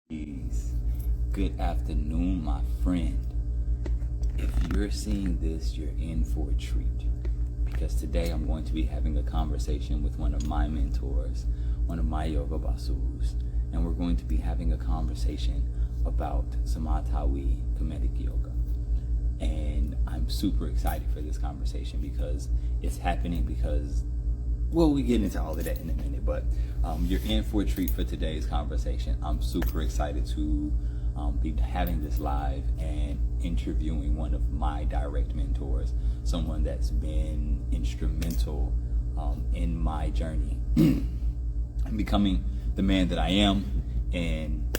Good afternoon, my friend. If you're seeing this, you're in for a treat. Because today I'm going to be having a conversation with one of my mentors, one of my yoga basus, and we're going to be having a conversation about Smai Tawi comedic yoga. And I'm super excited for this conversation because it's happening because, well, we get into all of that in a minute, but you're in for a treat for today's conversation. I'm super excited to be having this live and interviewing one of my direct mentors, someone that's been instrumental in my journey and becoming the man that I am, and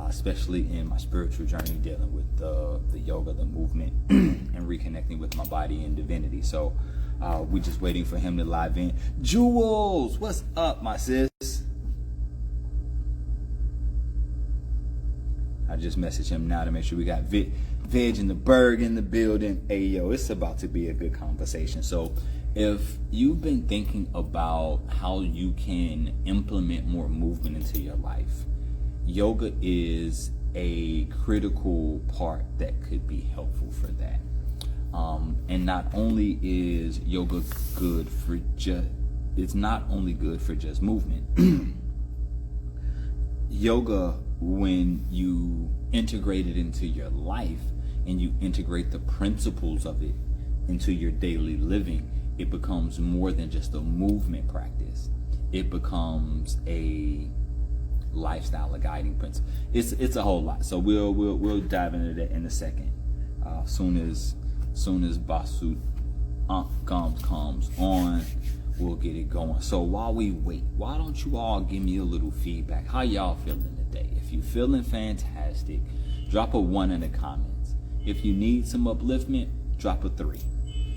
especially in my spiritual journey, dealing with the yoga, the movement, and reconnecting with my body and divinity. So we're just waiting for him to live in. Jules, what's up, my sis? I just messaged him now to make sure we got Veg and the Berg in the building. Hey, yo, it's about to be a good conversation. So if you've been thinking about how you can implement more movement into your life, yoga is a critical part that could be helpful for that. And not only is yoga good for it's not only good for just movement. Yoga, when you integrate it into your life and you integrate the principles of it into your daily living, it becomes more than just a movement practice. It becomes a lifestyle, a guiding principle. It's a whole lot. So we'll dive into that in a second. Soon as Basu comes on, we'll get it going. So while we wait, why don't you all give me a little feedback? How y'all feeling today? If you're feeling fantastic, drop a 1 in the comments. If you need some upliftment, drop a 3.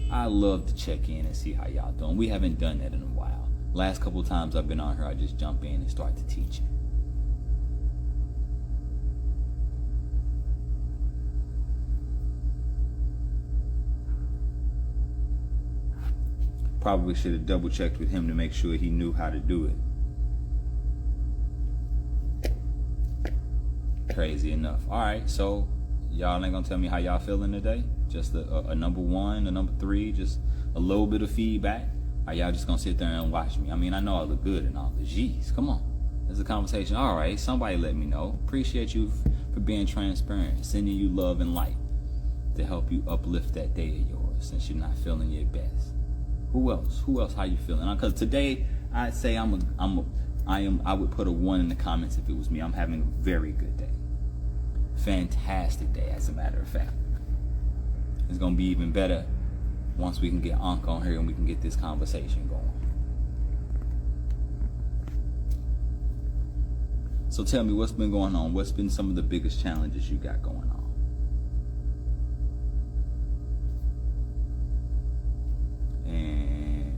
I love to check in and see how y'all doing. We haven't done that in a while. Last couple times I've been on here, I just jump in and start to teach. Probably should have double checked with him to make sure he knew how to do it. Crazy enough. All right, so y'all ain't gonna tell me how y'all feeling today? Just a number 1, a number 3, just a little bit of feedback? Or y'all just gonna sit there and watch me? I mean, I know I look good and all, but geez, come on. There's a conversation. All right, somebody let me know. Appreciate you for being transparent, sending you love and light to help you uplift that day of yours since you're not feeling your best. Who else? How you feeling? Because today I'd say I would put a 1 in the comments if it was me. I'm having a very good day. Fantastic day, as a matter of fact. It's gonna be even better once we can get Ankh on here and we can get this conversation going. So tell me, what's been going on? What's been some of the biggest challenges you got going on?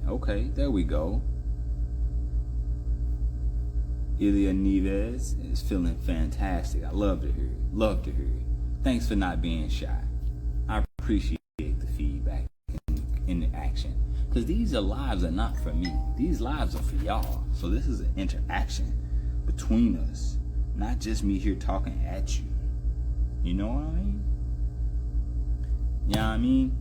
Okay, there we go. Ilya Neves is feeling fantastic. I love to hear it. Love to hear it. Thanks for not being shy. I appreciate the feedback and the action. Because these lives are not for me. These lives are for y'all. So this is an interaction between us. Not just me here talking at you. You know what I mean? You know what I mean?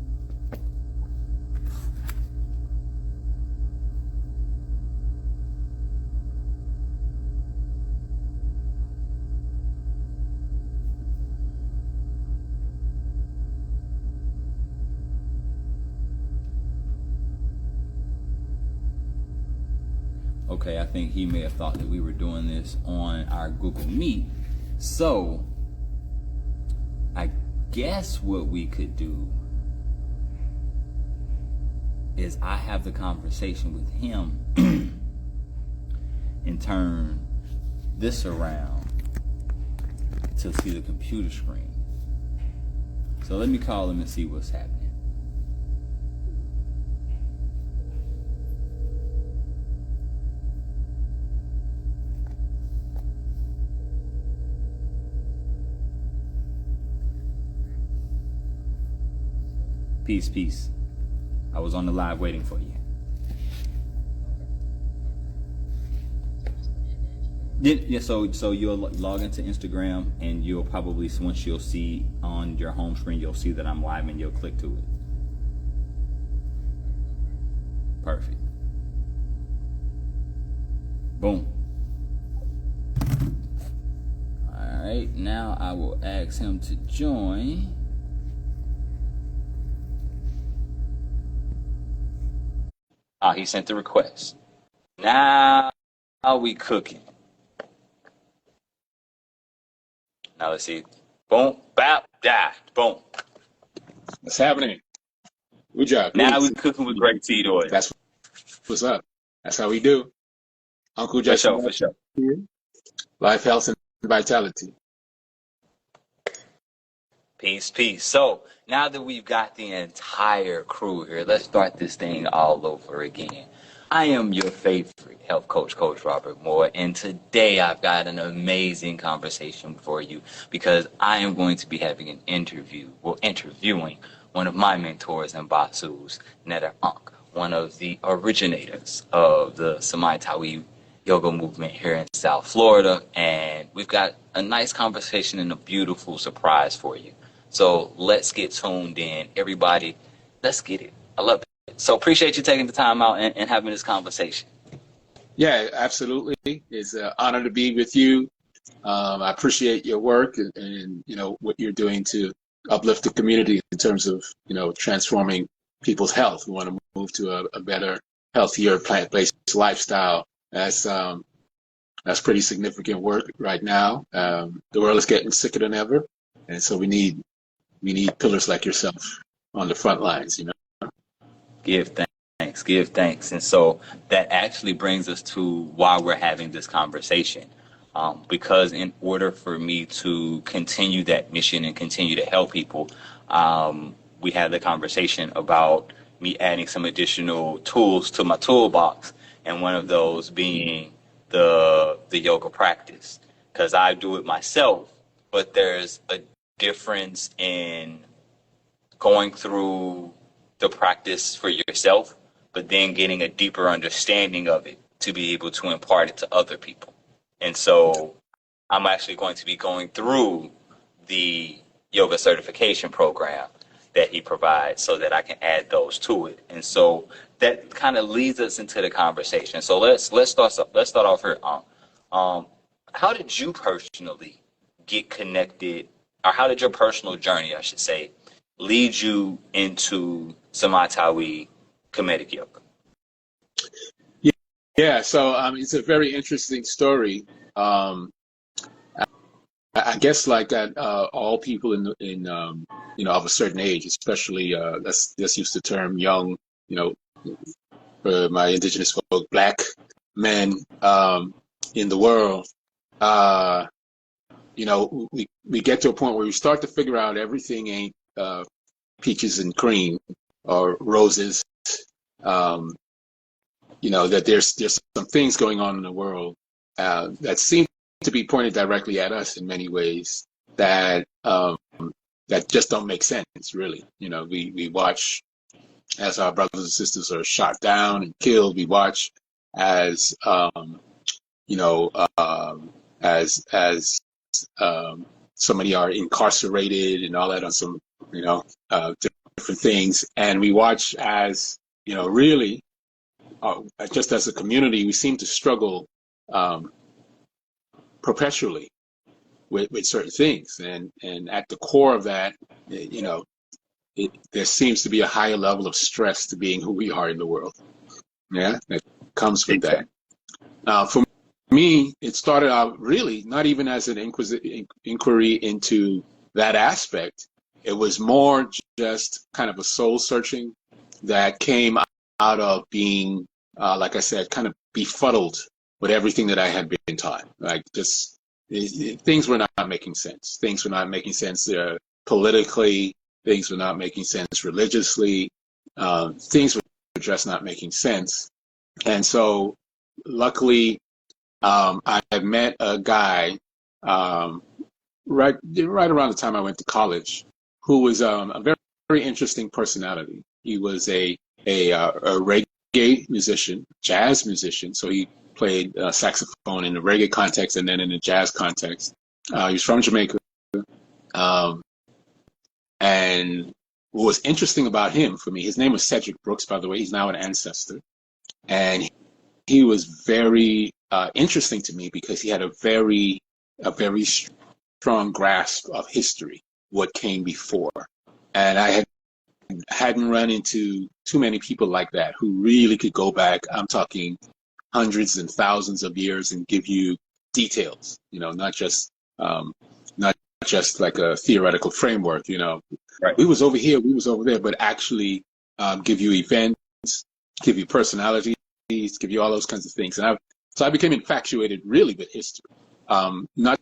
Okay, I think he may have thought that we were doing this on our Google Meet. So, I guess what we could do is I have the conversation with him and turn this around to see the computer screen. So let me call him and see what's happening. Peace, peace. I was on the live waiting for you. Yeah, so you'll log into Instagram, and you'll probably, once you'll see on your home screen, you'll see that I'm live, and you'll click to it. Perfect. Boom. All right, now I will ask him to join. He sent the request. Now we cooking. Now let's see. Boom, bap, da, boom. What's happening? Good job. Now we cooking with great seed oil. That's what's up. That's how we do. Uncle For Justin. sure, for sure. Life, health, and vitality. Peace, peace. So now that we've got the entire crew here, let's start this thing all over again. I am your favorite health coach, Coach Robert Moore, and today I've got an amazing conversation for you because I am going to be having an interviewing one of my mentors and basus, Netta Ankh, one of the originators of the Smai Tawi yoga movement here in South Florida, and we've got a nice conversation and a beautiful surprise for you. So let's get tuned in. Everybody, let's get it. I love it. So appreciate you taking the time out and having this conversation. Yeah, absolutely. It's an honor to be with you. I appreciate your work and what you're doing to uplift the community in terms of transforming people's health. We want to move to a better, healthier, plant-based lifestyle. That's pretty significant work right now. The world is getting sicker than ever, and so we need pillars like yourself on the front lines. Give thanks. And so that actually brings us to why we're having this conversation. Because in order for me to continue that mission and continue to help people, we had the conversation about me adding some additional tools to my toolbox, and one of those being the yoga practice. Because I do it myself, but there's a difference in going through the practice for yourself, but then getting a deeper understanding of it to be able to impart it to other people. And so I'm actually going to be going through the yoga certification program that he provides so that I can add those to it. And so that kind of leads us into the conversation. So let's start off here. How did you personally get connected, or how did your personal journey, I should say, lead you into Smai Tawi Kemetic Yoga? Yeah, so it's a very interesting story. I guess like all people in of a certain age, especially let's use the term young, for my indigenous folk, black men in the world. We get to a point where we start to figure out everything ain't peaches and cream or roses. That there's some things going on in the world that seem to be pointed directly at us in many ways that just don't make sense, really. We watch as our brothers and sisters are shot down and killed. We watch as so many are incarcerated and all that on some different things, and we watch as really just as a community we seem to struggle perpetually with certain things, and at the core of that, there seems to be a higher level of stress to being who we are in the world. Yeah, that comes with that. For me, it started out really not even as an inquiry into that aspect. It was more just kind of a soul searching that came out of being, like I said, kind of befuddled with everything that I had been taught. Like just things were not making sense. Things were not making sense politically. Things were not making sense religiously. Things were just not making sense. And so, luckily, I had met a guy right around the time I went to college, who was a very, very interesting personality. He was a reggae musician, jazz musician. So he played saxophone in the reggae context and then in the jazz context. He's from Jamaica. Um, and what was interesting about him for me, his name was Cedric Brooks, by the way. He's now an ancestor. And he was very interesting to me because he had a very strong grasp of history, what came before. And I hadn't run into too many people like that who really could go back. I'm talking hundreds and thousands of years and give you details, not just like a theoretical framework, Right. we was over here, we was over there, but actually give you events, give you personalities, give you all those kinds of things. And so I became infatuated really with history, not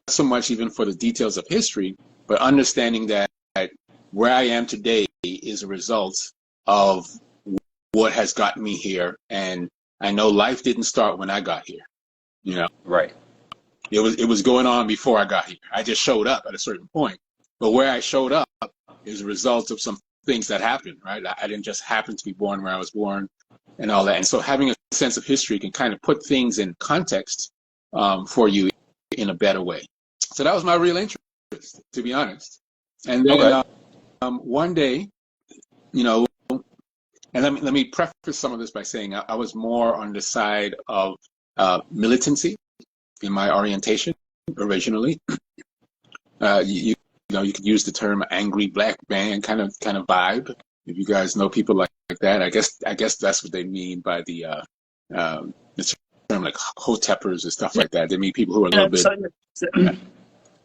so much even for the details of history, but understanding that where I am today is a result of what has gotten me here. And I know life didn't start when I got here, Right. It was going on before I got here. I just showed up at a certain point. But where I showed up is a result of some things that happened, right? I didn't just happen to be born where I was born and all that. And so having a sense of history can kind of put things in context for you in a better way. So that was my real interest, to be honest. And then one day, and let me preface some of this by saying I was more on the side of militancy in my orientation originally. You could use the term "angry black man" kind of vibe. If you guys know people like that, I guess that's what they mean by the term like hoteppers and stuff like that. They mean people who are a little bit.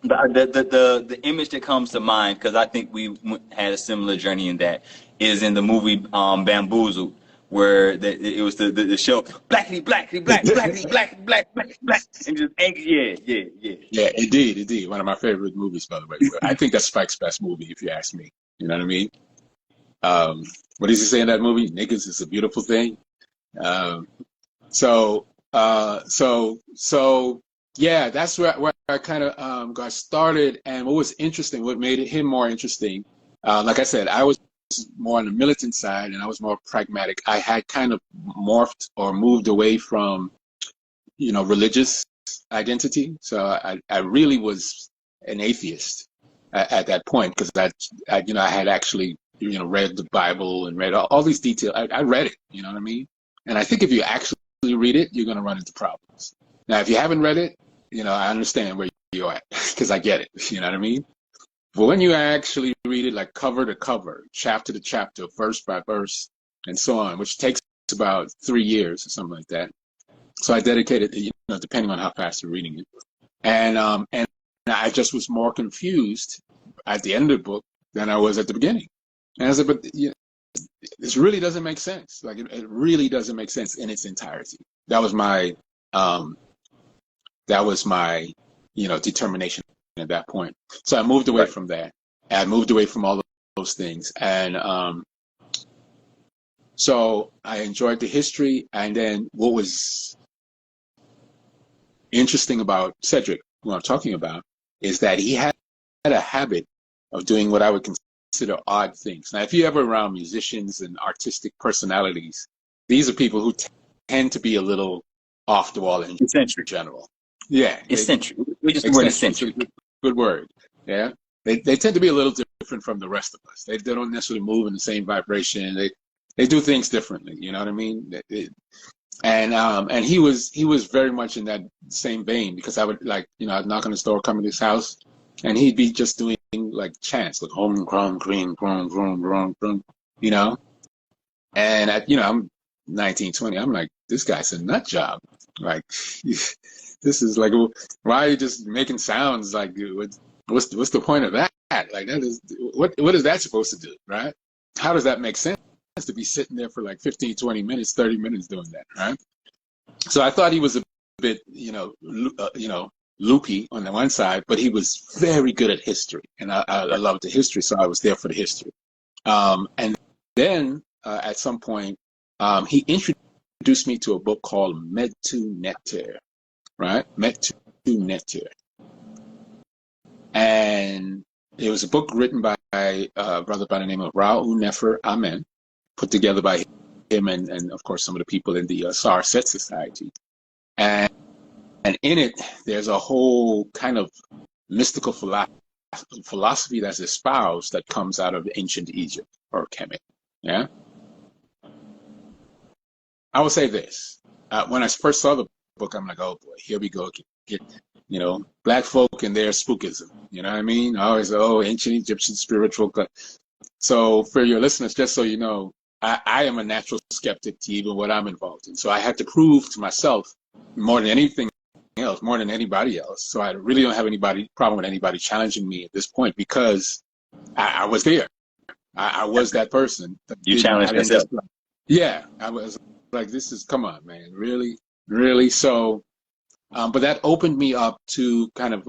The image that comes to mind, because I think we had a similar journey in that, is in the movie Bamboozled, where it was the show blackity blackity black blackity black black black black and just angry. Yeah, indeed. One of my favorite movies, by the way. I think that's Spike's best movie, if you ask me. You know what I mean? What does he say in that movie? Niggas is a beautiful thing. So yeah, that's where I kind of got started. And what was interesting, what made him more interesting, like I said, I was more on the militant side and I was more pragmatic. I had kind of morphed or moved away from, religious identity. So I really was an atheist at that point because I had actually, read the Bible and read all these details. I read it, you know what I mean? And I think if you actually read it, you're going to run into problems. Now, if you haven't read it, I understand where you're at because I get it, you know what I mean? But when you actually read it like cover to cover, chapter to chapter, verse by verse, and so on, which takes about 3 years or something like that. So I dedicated, depending on how fast you're reading it. And I just was more confused at the end of the book than I was at the beginning. And I said, but this really doesn't make sense. Like it really doesn't make sense in its entirety. That was my determination at that point. So I moved away from that. I moved away from all of those things. And so I enjoyed the history. And then what was interesting about Cedric, who I'm talking about, is that he had a habit of doing what I would consider odd things. Now, if you're ever around musicians and artistic personalities, these are people who tend to be a little off the wall in general. Yeah. Eccentric. We just the word eccentric. Good word. Yeah. They tend to be a little different from the rest of us. They don't necessarily move in the same vibration. They do things differently. You know what I mean? And he was very much in that same vein because I would I'd knock on his door, come to his house, and he'd be just doing like chants, like home, crum, green, grum, grum, grum, grum, And I'm 19, 20. I'm like, this guy's a nut job. Like, this is like, why are you just making sounds? Like, what's the point of that? Like, that is what is that supposed to do, right? How does that make sense to be sitting there for like 15, 20 minutes, 30 minutes doing that, right? So I thought he was a bit, loopy on the one side, but he was very good at history, and I loved the history, so I was there for the history. And then at some point, he introduced me to a book called Metu Neter, right? Metu Neter. And it was a book written by a brother by the name of Raul Nefer Amen, put together by him and of course some of the people in the SAR Set Society. And in it, there's a whole kind of mystical philosophy that's espoused that comes out of ancient Egypt or Kemet. Yeah. I will say this. When I first saw the book, I'm like, oh boy, here we go. Get, black folk and their spookism. You know what I mean? Always, ancient Egyptian spiritual. So for your listeners, just so you know, I am a natural skeptic to even what I'm involved in. So I had to prove to myself more than anything else, more than anybody else. So I really don't have problem with anybody challenging me at this point because I was there. I was that person. You challenged yourself. Yeah, I was like, come on, man, really, really. So, but that opened me up to kind of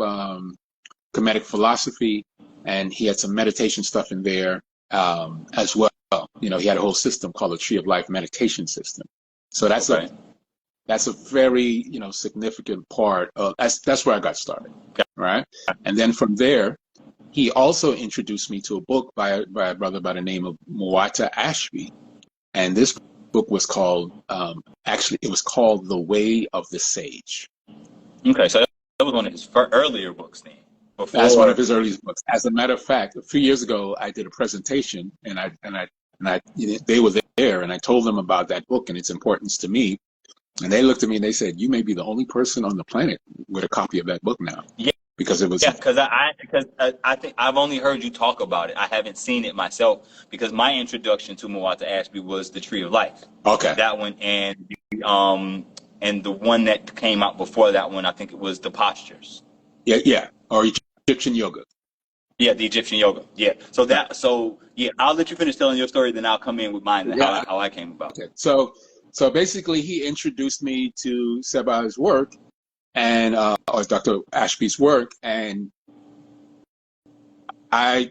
Kemetic philosophy, and he had some meditation stuff in there as well. He had a whole system called the Tree of Life meditation system. So that's that's a very significant part of that's where I got started, right? And then from there, he also introduced me to a book by a brother by the name of Muata Ashby, and this book was called it was called The Way of the Sage. Okay, so that was one of his earlier books then. That's one of his earliest books. As a matter of fact, a few years ago, I did a presentation, and they were there, and I told them about that book and its importance to me. And they looked at me and they said, "You may be the only person on the planet with a copy of that book now." Yeah, because it was. Yeah, because I think I've only heard you talk about it. I haven't seen it myself because my introduction to Muata Ashby was the Tree of Life. Okay. That one and the one that came out before that one, I think it was the Postures. Yeah, or Egyptian yoga. Yeah, the Egyptian yoga. Yeah. So I'll let you finish telling your story, then I'll come in with mine and how I came about. Okay. So basically, he introduced me to Seba's work, and or Dr. Ashby's work, and I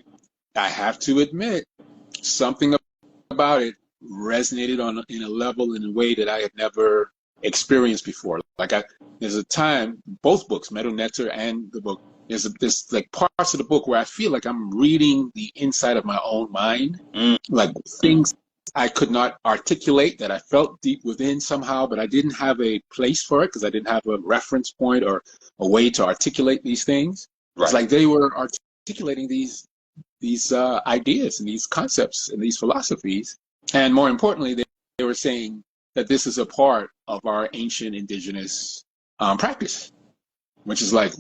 have to admit, something about it resonated in a level, in a way that I had never experienced before. Like there's a time, both books, Meadow Nectar and the book, there's like parts of the book where I feel like I'm reading the inside of my own mind, like things I could not articulate that I felt deep within somehow, but I didn't have a place for it because I didn't have a reference point or a way to articulate these things. Right. It's like they were articulating these ideas and these concepts and these philosophies, and more importantly, they were saying that this is a part of our ancient indigenous practice, which is like,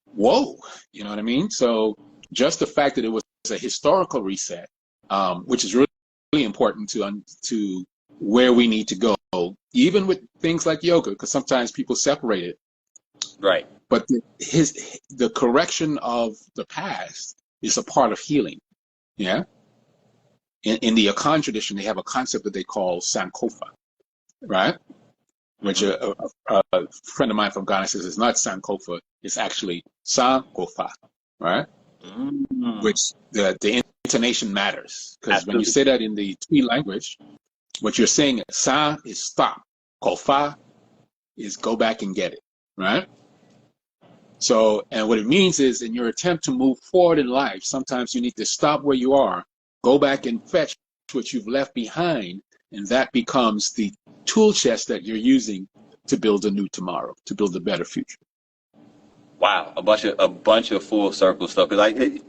whoa, you know what I mean? So just the fact that it was a historical reset, which is really important to where we need to go, even with things like yoga, because sometimes people separate it. Right. But the correction of the past is a part of healing. Yeah. In the Akan tradition, they have a concept that they call Sankofa, right? Which a friend of mine from Ghana says it's not Sankofa, it's actually Sankofa, right? Which the intonation matters, because when you say that in the Twi language, what you're saying is Sa is stop, Kofa is go back and get it, right? So, and what it means is, in your attempt to move forward in life, sometimes you need to stop where you are, go back and fetch what you've left behind, and that becomes the tool chest that you're using to build a new tomorrow, to build a better future. Wow, a bunch of full circle stuff. Because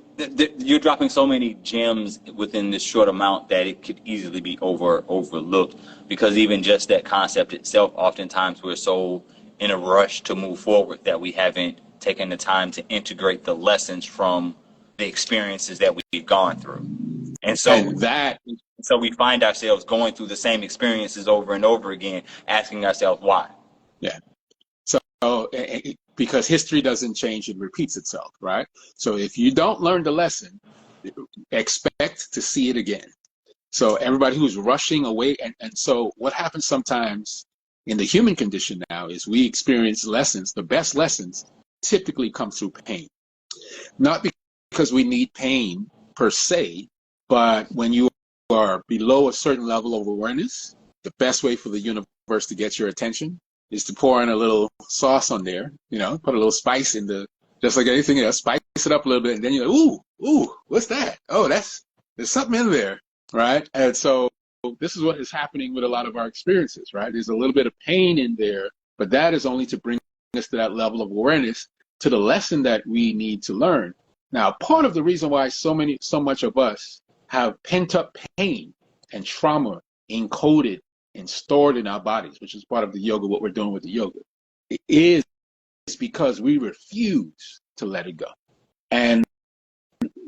you're dropping so many gems within this short amount that it could easily be overlooked. Because even just that concept itself, oftentimes we're so in a rush to move forward that we haven't taken the time to integrate the lessons from the experiences that we've gone through. And so we find ourselves going through the same experiences over and over again, asking ourselves why. Yeah. So because history doesn't change, it repeats itself, right? So if you don't learn the lesson, expect to see it again. So everybody who's rushing away, and so what happens sometimes in the human condition now is we experience lessons. The best lessons typically come through pain. Not because we need pain per se, but when you are below a certain level of awareness, the best way for the universe to get your attention is to pour in a little sauce on there, put a little spice just like anything else, spice it up a little bit, and then you're like, ooh, what's that? Oh, there's something in there, right? And so this is what is happening with a lot of our experiences, right? There's a little bit of pain in there But that is only to bring us to that level of awareness to the lesson that we need to learn. Now, part of the reason why so much of us have pent up pain and trauma encoded and stored in our bodies, which is part of the yoga, what we're doing with the yoga, it is because we refuse to let it go. And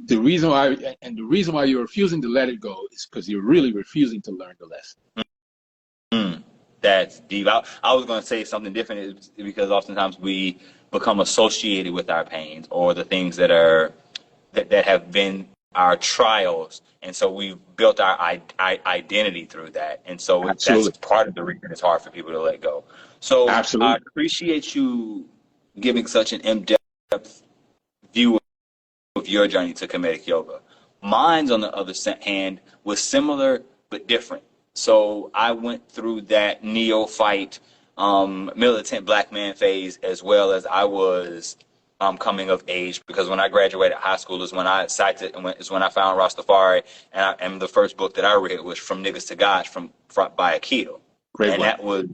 the reason why you're refusing to let it go is because you're really refusing to learn the lesson. That's deep. I was going to say something different because oftentimes we become associated with our pains or the things that have been our trials, and so we've built our identity through that, and so that's part of the reason it's hard for people to let go. So I appreciate you giving such an in-depth view of your journey to Kemetic yoga. Mine's, on the other hand, was similar but different. So I went through that neophyte, militant black man phase, as well as I was coming of age, because when I graduated high school is when I cited and is when I found Rastafari, and the first book that I read was From Niggas to God by Aikido. Great and one.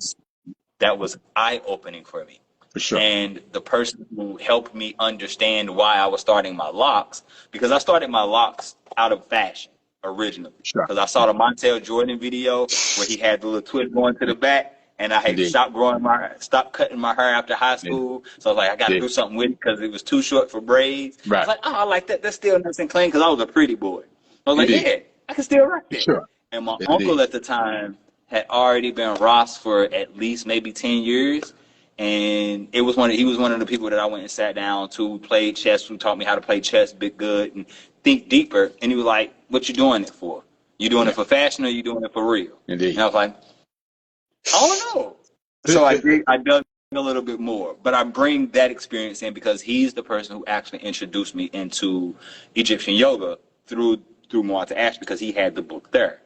that was eye-opening for me. For sure. And the person who helped me understand why I was starting my locks, because I started my locks out of fashion originally. Because I saw the Montel Jordan video where he had the little twist going to the back, and I had stopped cutting my hair after high school. So I was like, I got to do something with it because it was too short for braids. I was like, oh, I like that. That's still nice and clean, because I was a pretty boy. I was like, yeah, I can still rock that. Sure. And my uncle at the time had already been Ross for at least maybe 10 years. And he was one of the people that I went and sat down to, who played chess, who taught me how to play chess big good and think deeper. And he was like, what you doing it for? You doing it for fashion, or you doing it for real? Indeed. And I was like, I don't know. So I dug a little bit more. But I bring that experience in because he's the person who actually introduced me into Egyptian yoga through Muatta Ash, because he had the book there.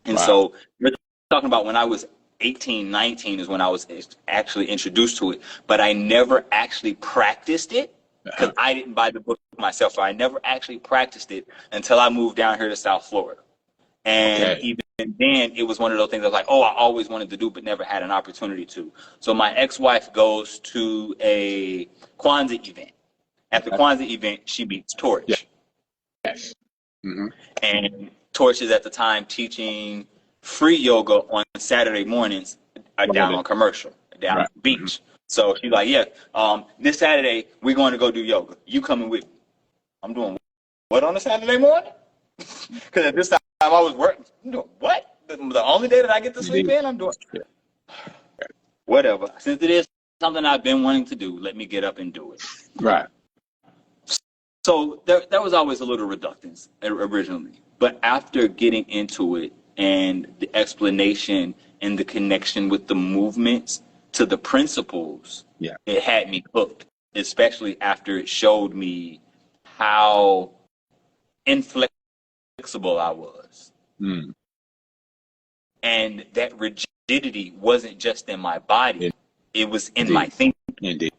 And so we're talking about when I was 18, 19 is when I was actually introduced to it, but I never actually practiced it because I didn't buy the book myself. So I never actually practiced it until I moved down here to South Florida. And even then, it was one of those things I was like, oh, I always wanted to do, but never had an opportunity to. So my ex-wife goes to a Kwanzaa event. At the Kwanzaa event, she meets Torch. Yes. Mm-hmm. And Torch is at the time teaching free yoga on Saturday mornings down on Commercial, down on the beach. Mm-hmm. So she's like, yeah, this Saturday, we're going to go do yoga. You coming with me? I'm doing what on a Saturday morning? Because at this time, I was working. I'm doing what? The only day that I get to sleep in, I'm doing whatever. Since it is something I've been wanting to do, let me get up and do it. Right. So there was always a little reluctance originally. But after getting into it and the explanation and the connection with the movements to the principles, it had me hooked, especially after it showed me how inflexible I was. Mm. And that rigidity wasn't just in my body, it was in my thinking. Indeed.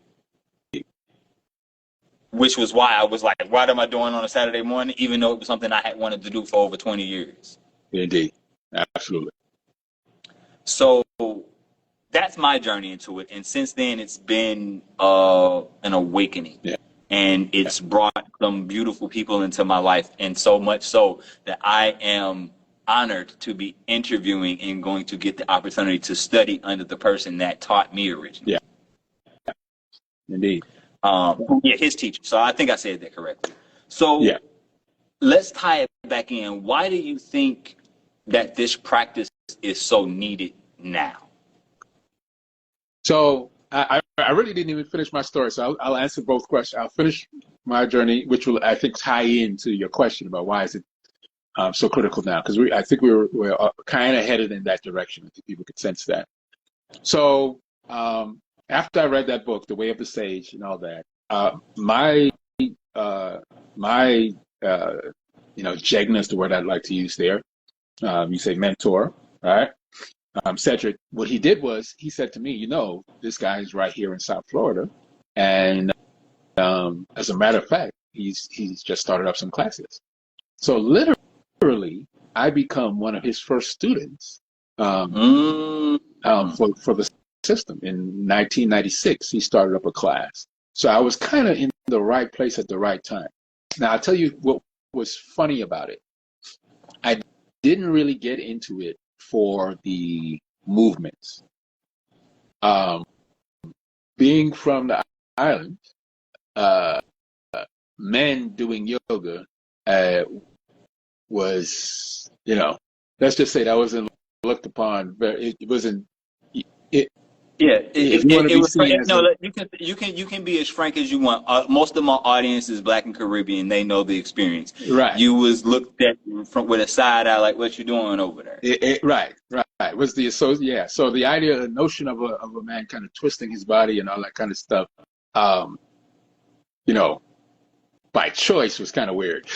Which was why I was like, what am I doing on a Saturday morning? Even though it was something I had wanted to do for over 20 years. Indeed. Absolutely. So that's my journey into it. And since then, it's been an awakening. Yeah. And it's brought some beautiful people into my life. And so much so that I am honored to be interviewing and going to get the opportunity to study under the person that taught me originally. Yeah. Indeed. His teacher. So I think I said that correctly. So let's tie it back in. Why do you think that this practice is so needed now? So I really didn't even finish my story. So I'll answer both questions. I'll finish my journey, which will, I think, tie into your question about why is it so critical now? Because I think we're kind of headed in that direction. I think people could sense that. So after I read that book, The Way of the Sage and all that, my Jegna is the word I'd like to use there. You say mentor, right? Cedric, what he did was he said to me, this guy is right here in South Florida. And as a matter of fact, he's just started up some classes. So literally, I become one of his first students for the system. In 1996, he started up a class. So I was kind of in the right place at the right time. Now, I'll tell you what was funny about it. I didn't really get into it for the movements. Being from the island, men doing yoga was, let's just say that wasn't looked upon. It wasn't. Yeah, If you want to be seen as no, you can be as frank as you want. Most of my audience is Black and Caribbean; they know the experience. right, You was looked at from with a side eye, like what you doing over there. right. Was the yeah. So the idea, the notion of a man kind of twisting his body and all that kind of stuff, you know, by choice was kind of weird,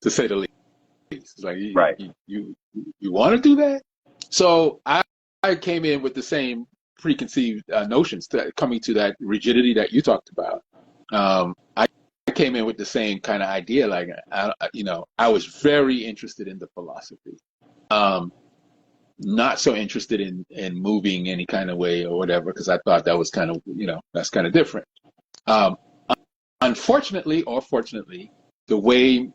to say the least. It's like Right. you want to do that. So I came in with the same preconceived notions coming to that rigidity that you talked about. I came in with the same kind of idea. Like, I was very interested in the philosophy. Not so interested in moving any kind of way or whatever, because I thought that was kind of, that's kind of different. Unfortunately or fortunately, the way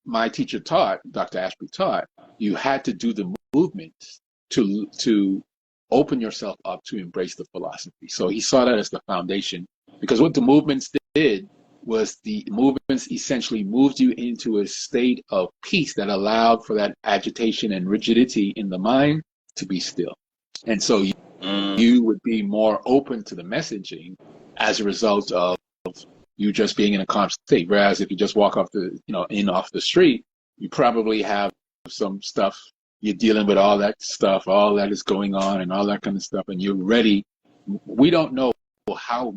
my teacher taught, Dr. Ashby taught, you had to do the movements to open yourself up to embrace the philosophy. So he saw that as the foundation, because what the movements did was the movements essentially moved you into a state of peace that allowed for that agitation and rigidity in the mind to be still. And so you would be more open to the messaging as a result of you just being in a calm state. Whereas if you just walk off off the street, you probably have some stuff. You're dealing with all that stuff, all that is going on and all that kind of stuff. And you're ready. We don't know how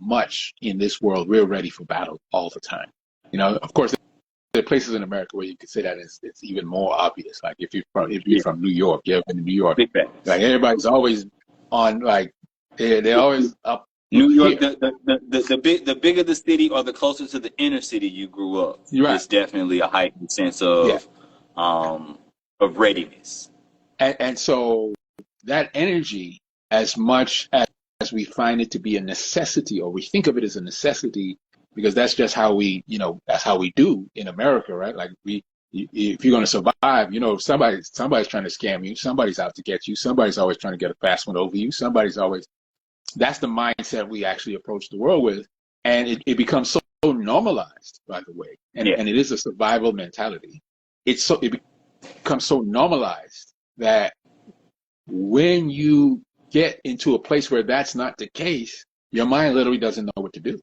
much in this world we're ready for battle all the time. Of course, there are places in America where you could say that it's even more obvious. Like if you're from New York, you ever been to New York? Like everybody's always on, like they're always up. New York, the bigger the city or the closer to the inner city you grew up, right. It's definitely a heightened sense of readiness. And so that energy, as much as we find it to be a necessity, or we think of it as a necessity, because that's just how we, that's how we do in America, right? Like if you're going to survive, somebody's trying to scam you, somebody's out to get you, somebody's always trying to get a fast one over you, that's the mindset we actually approach the world with. And it becomes so normalized, by the way. And it is a survival mentality. It becomes so normalized that when you get into a place where that's not the case, your mind literally doesn't know what to do.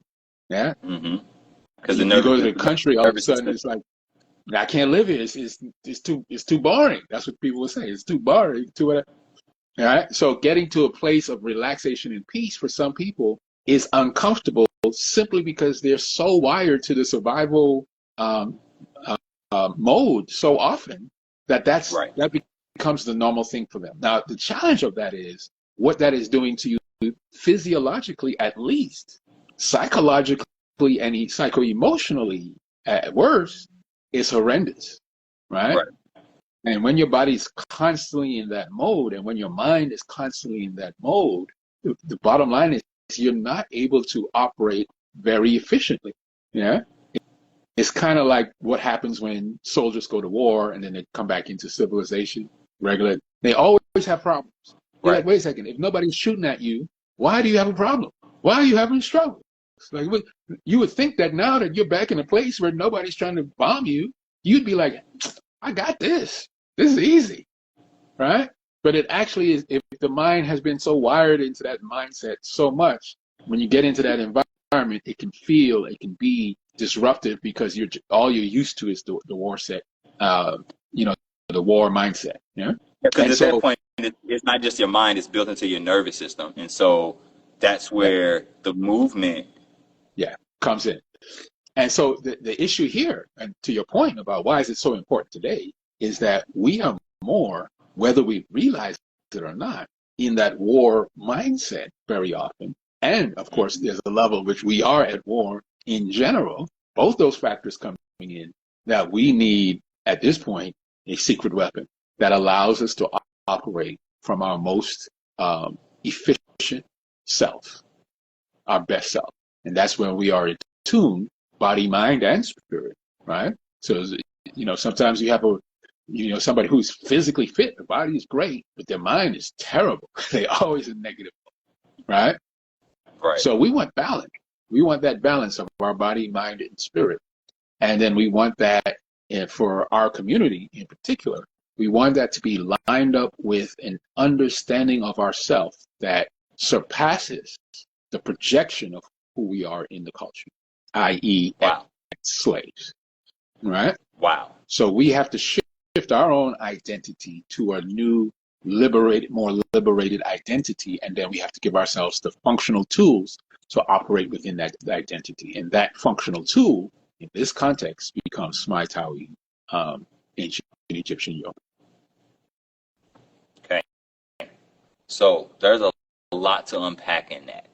Yeah. Because you go to the country, all of a sudden it's like, I can't live here. It's too boring. That's what people will say. It's too boring. Too whatever. All right. So getting to a place of relaxation and peace for some people is uncomfortable, simply because they're so wired to the survival mode so often that that becomes the normal thing for them. Now, the challenge of that is what that is doing to you physiologically, at least, psychologically, and psycho-emotionally at worst, is horrendous, right? And when your body's constantly in that mode, and when your mind is constantly in that mode, the bottom line is you're not able to operate very efficiently. Yeah. It's kind of like what happens when soldiers go to war and then they come back into civilization, regular. They always have problems. You're like, wait a second, if nobody's shooting at you, why do you have a problem? Why are you having struggles? Like, you would think that now that you're back in a place where nobody's trying to bomb you, you'd be like, I got this. This is easy, right? But it actually is, if the mind has been so wired into that mindset so much, when you get into that environment, it can be disruptive, because all you're used to is the war set, the war mindset. Yeah. Because at that point, it's not just your mind; it's built into your nervous system, and so that's where the movement, comes in. And so the issue here, and to your point about why is it so important today, is that we are more, whether we realize it or not, in that war mindset very often. And of course, there's a level at which we are at war in general. Both those factors coming in, that we need at this point a secret weapon that allows us to operate from our most efficient self, our best self. And that's when we are in tune, body, mind, and spirit, right? So, sometimes you have somebody who's physically fit, the body is great, but their mind is terrible. They always in negative, right? Right. So we want balance. We want that balance of our body, mind, and spirit. And then we want that, and for our community in particular, we want that to be lined up with an understanding of ourself that surpasses the projection of who we are in the culture, i.e., Wow. slaves, right? Wow. So we have to shift our own identity to a new, more liberated identity, and then we have to give ourselves the functional tools to operate within that identity. And that functional tool, in this context, becomes Smai Tawi, ancient Egyptian yoga. Okay. So there's a lot to unpack in that,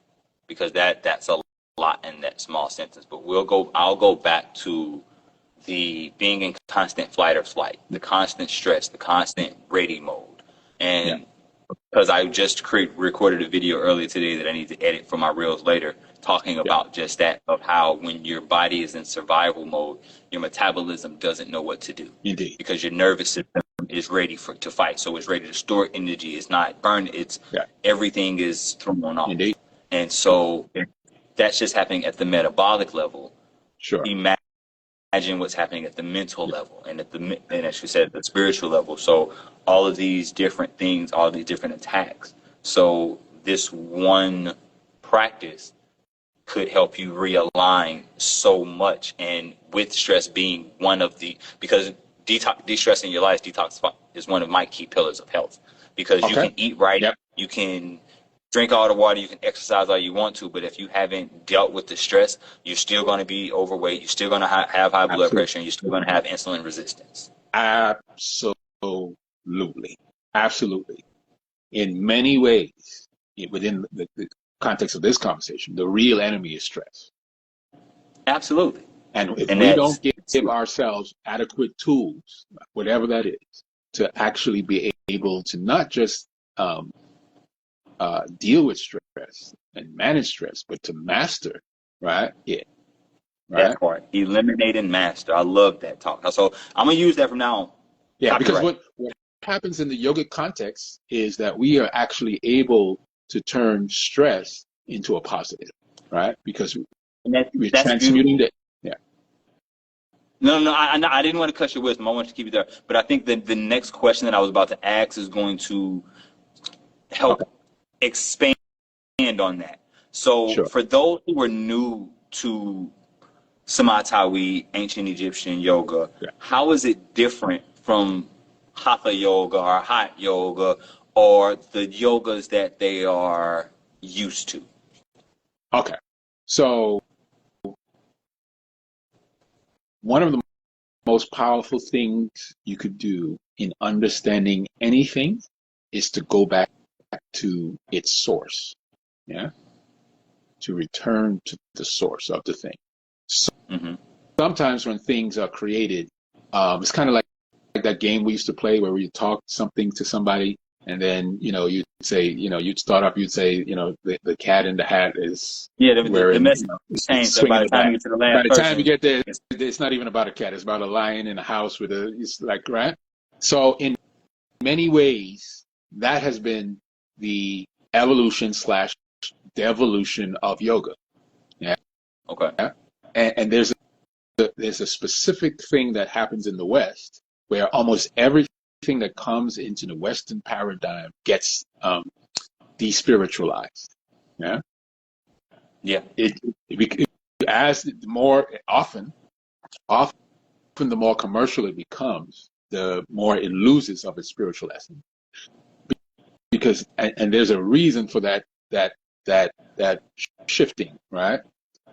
because that's a lot in that small sentence. But I'll go back to the being in constant flight or flight, the constant stress, the constant ready mode. And because I just recorded a video earlier today that I need to edit for my reels later, talking about just that, of how when your body is in survival mode, your metabolism doesn't know what to do. Indeed. Because your nervous system is ready to fight. So it's ready to store energy. It's not burned. Everything is thrown off. Indeed. And so that's just happening at the metabolic level. Sure. Imagine what's happening at the mental level, and as you said, the spiritual level. So all of these different things, all these different attacks. So this one practice could help you realign so much, and with stress being one of because de-stressing your life, detox is one of my key pillars of health, because you can eat right, you can drink all the water, you can exercise all you want to, but if you haven't dealt with the stress, you're still going to be overweight, you're still going to have high blood pressure, and you're still going to have insulin resistance. Absolutely. In many ways, within the context of this conversation, the real enemy is stress. Absolutely. And if we don't give ourselves adequate tools, whatever that is, to actually be able to not just deal with stress and manage stress, but to master, right? Yeah. Right. That part. Eliminate and master. I love that talk. So I'm going to use that from now on. Yeah, because what happens in the yogic context is that we are actually able to turn stress into a positive, right? Because we're transmuting it. Yeah. No, I didn't want to cut your wisdom. I want to keep you there. But I think that the next question that I was about to ask is going to help expand on that. So for those who are new to Smai Tawi, ancient Egyptian yoga, how is it different from Hatha yoga or hot yoga or the yogas that they are used to? Okay. So one of the most powerful things you could do in understanding anything is to go back to its source, to return to the source of the thing. So sometimes when things are created, it's kind of like that game we used to play where we talk something to somebody, and then you'd say, you'd start off, you'd say, the cat in the hat is the message changed. So by the time you get to the last by the time you get there, it's not even about a cat. It's about a lion in a house with it's like, right? So in many ways, that has been the evolution / devolution of yoga. Yeah. Okay. Yeah? And there's a specific thing that happens in the West where almost everything that comes into the Western paradigm gets despiritualized. Yeah. Yeah. As more often the more commercial it becomes, the more it loses of its spiritual essence. Because and there's a reason for that shifting, right?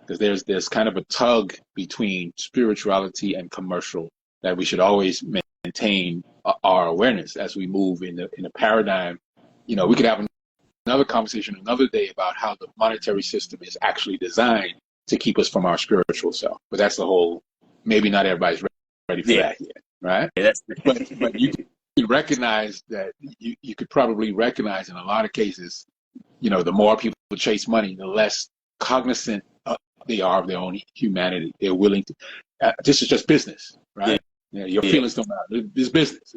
Because there's kind of a tug between spirituality and commercial that we should always maintain our awareness as we move in a paradigm. We could have another conversation another day about how the monetary system is actually designed to keep us from our spiritual self. But that's the whole. Maybe not everybody's ready for that yet, right? Yeah, but recognize that you could probably recognize in a lot of cases, the more people chase money, the less cognizant they are of their own humanity. They're willing to. This is just business, right? Yeah. Your feelings don't matter. It's business,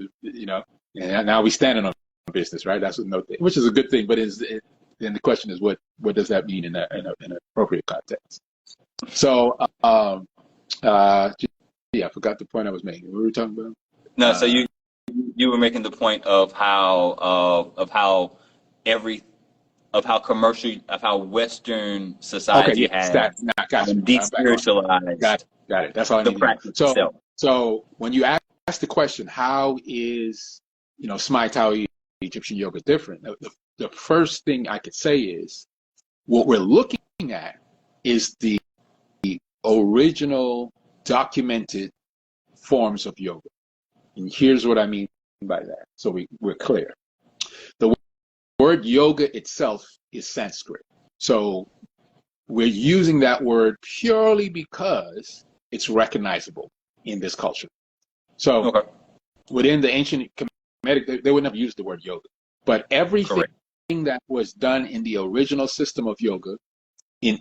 And now we standing on business, right? That's which is a good thing. But then the question is, what does that mean in an appropriate context? So, yeah, I forgot the point I was making. What were we talking about? No, so you were making the point of how Western society has despiritualized Got it. That's all I the need to know. practice itself. So when you ask the question, how is Smai Tawi Egyptian yoga different? The first thing I could say is what we're looking at is the original documented forms of yoga. And here's what I mean by that, so we're clear. The word yoga itself is Sanskrit. So we're using that word purely because it's recognizable in this culture. So within the ancient Kemetic, they wouldn't have used the word yoga. But everything that was done in the original system of yoga in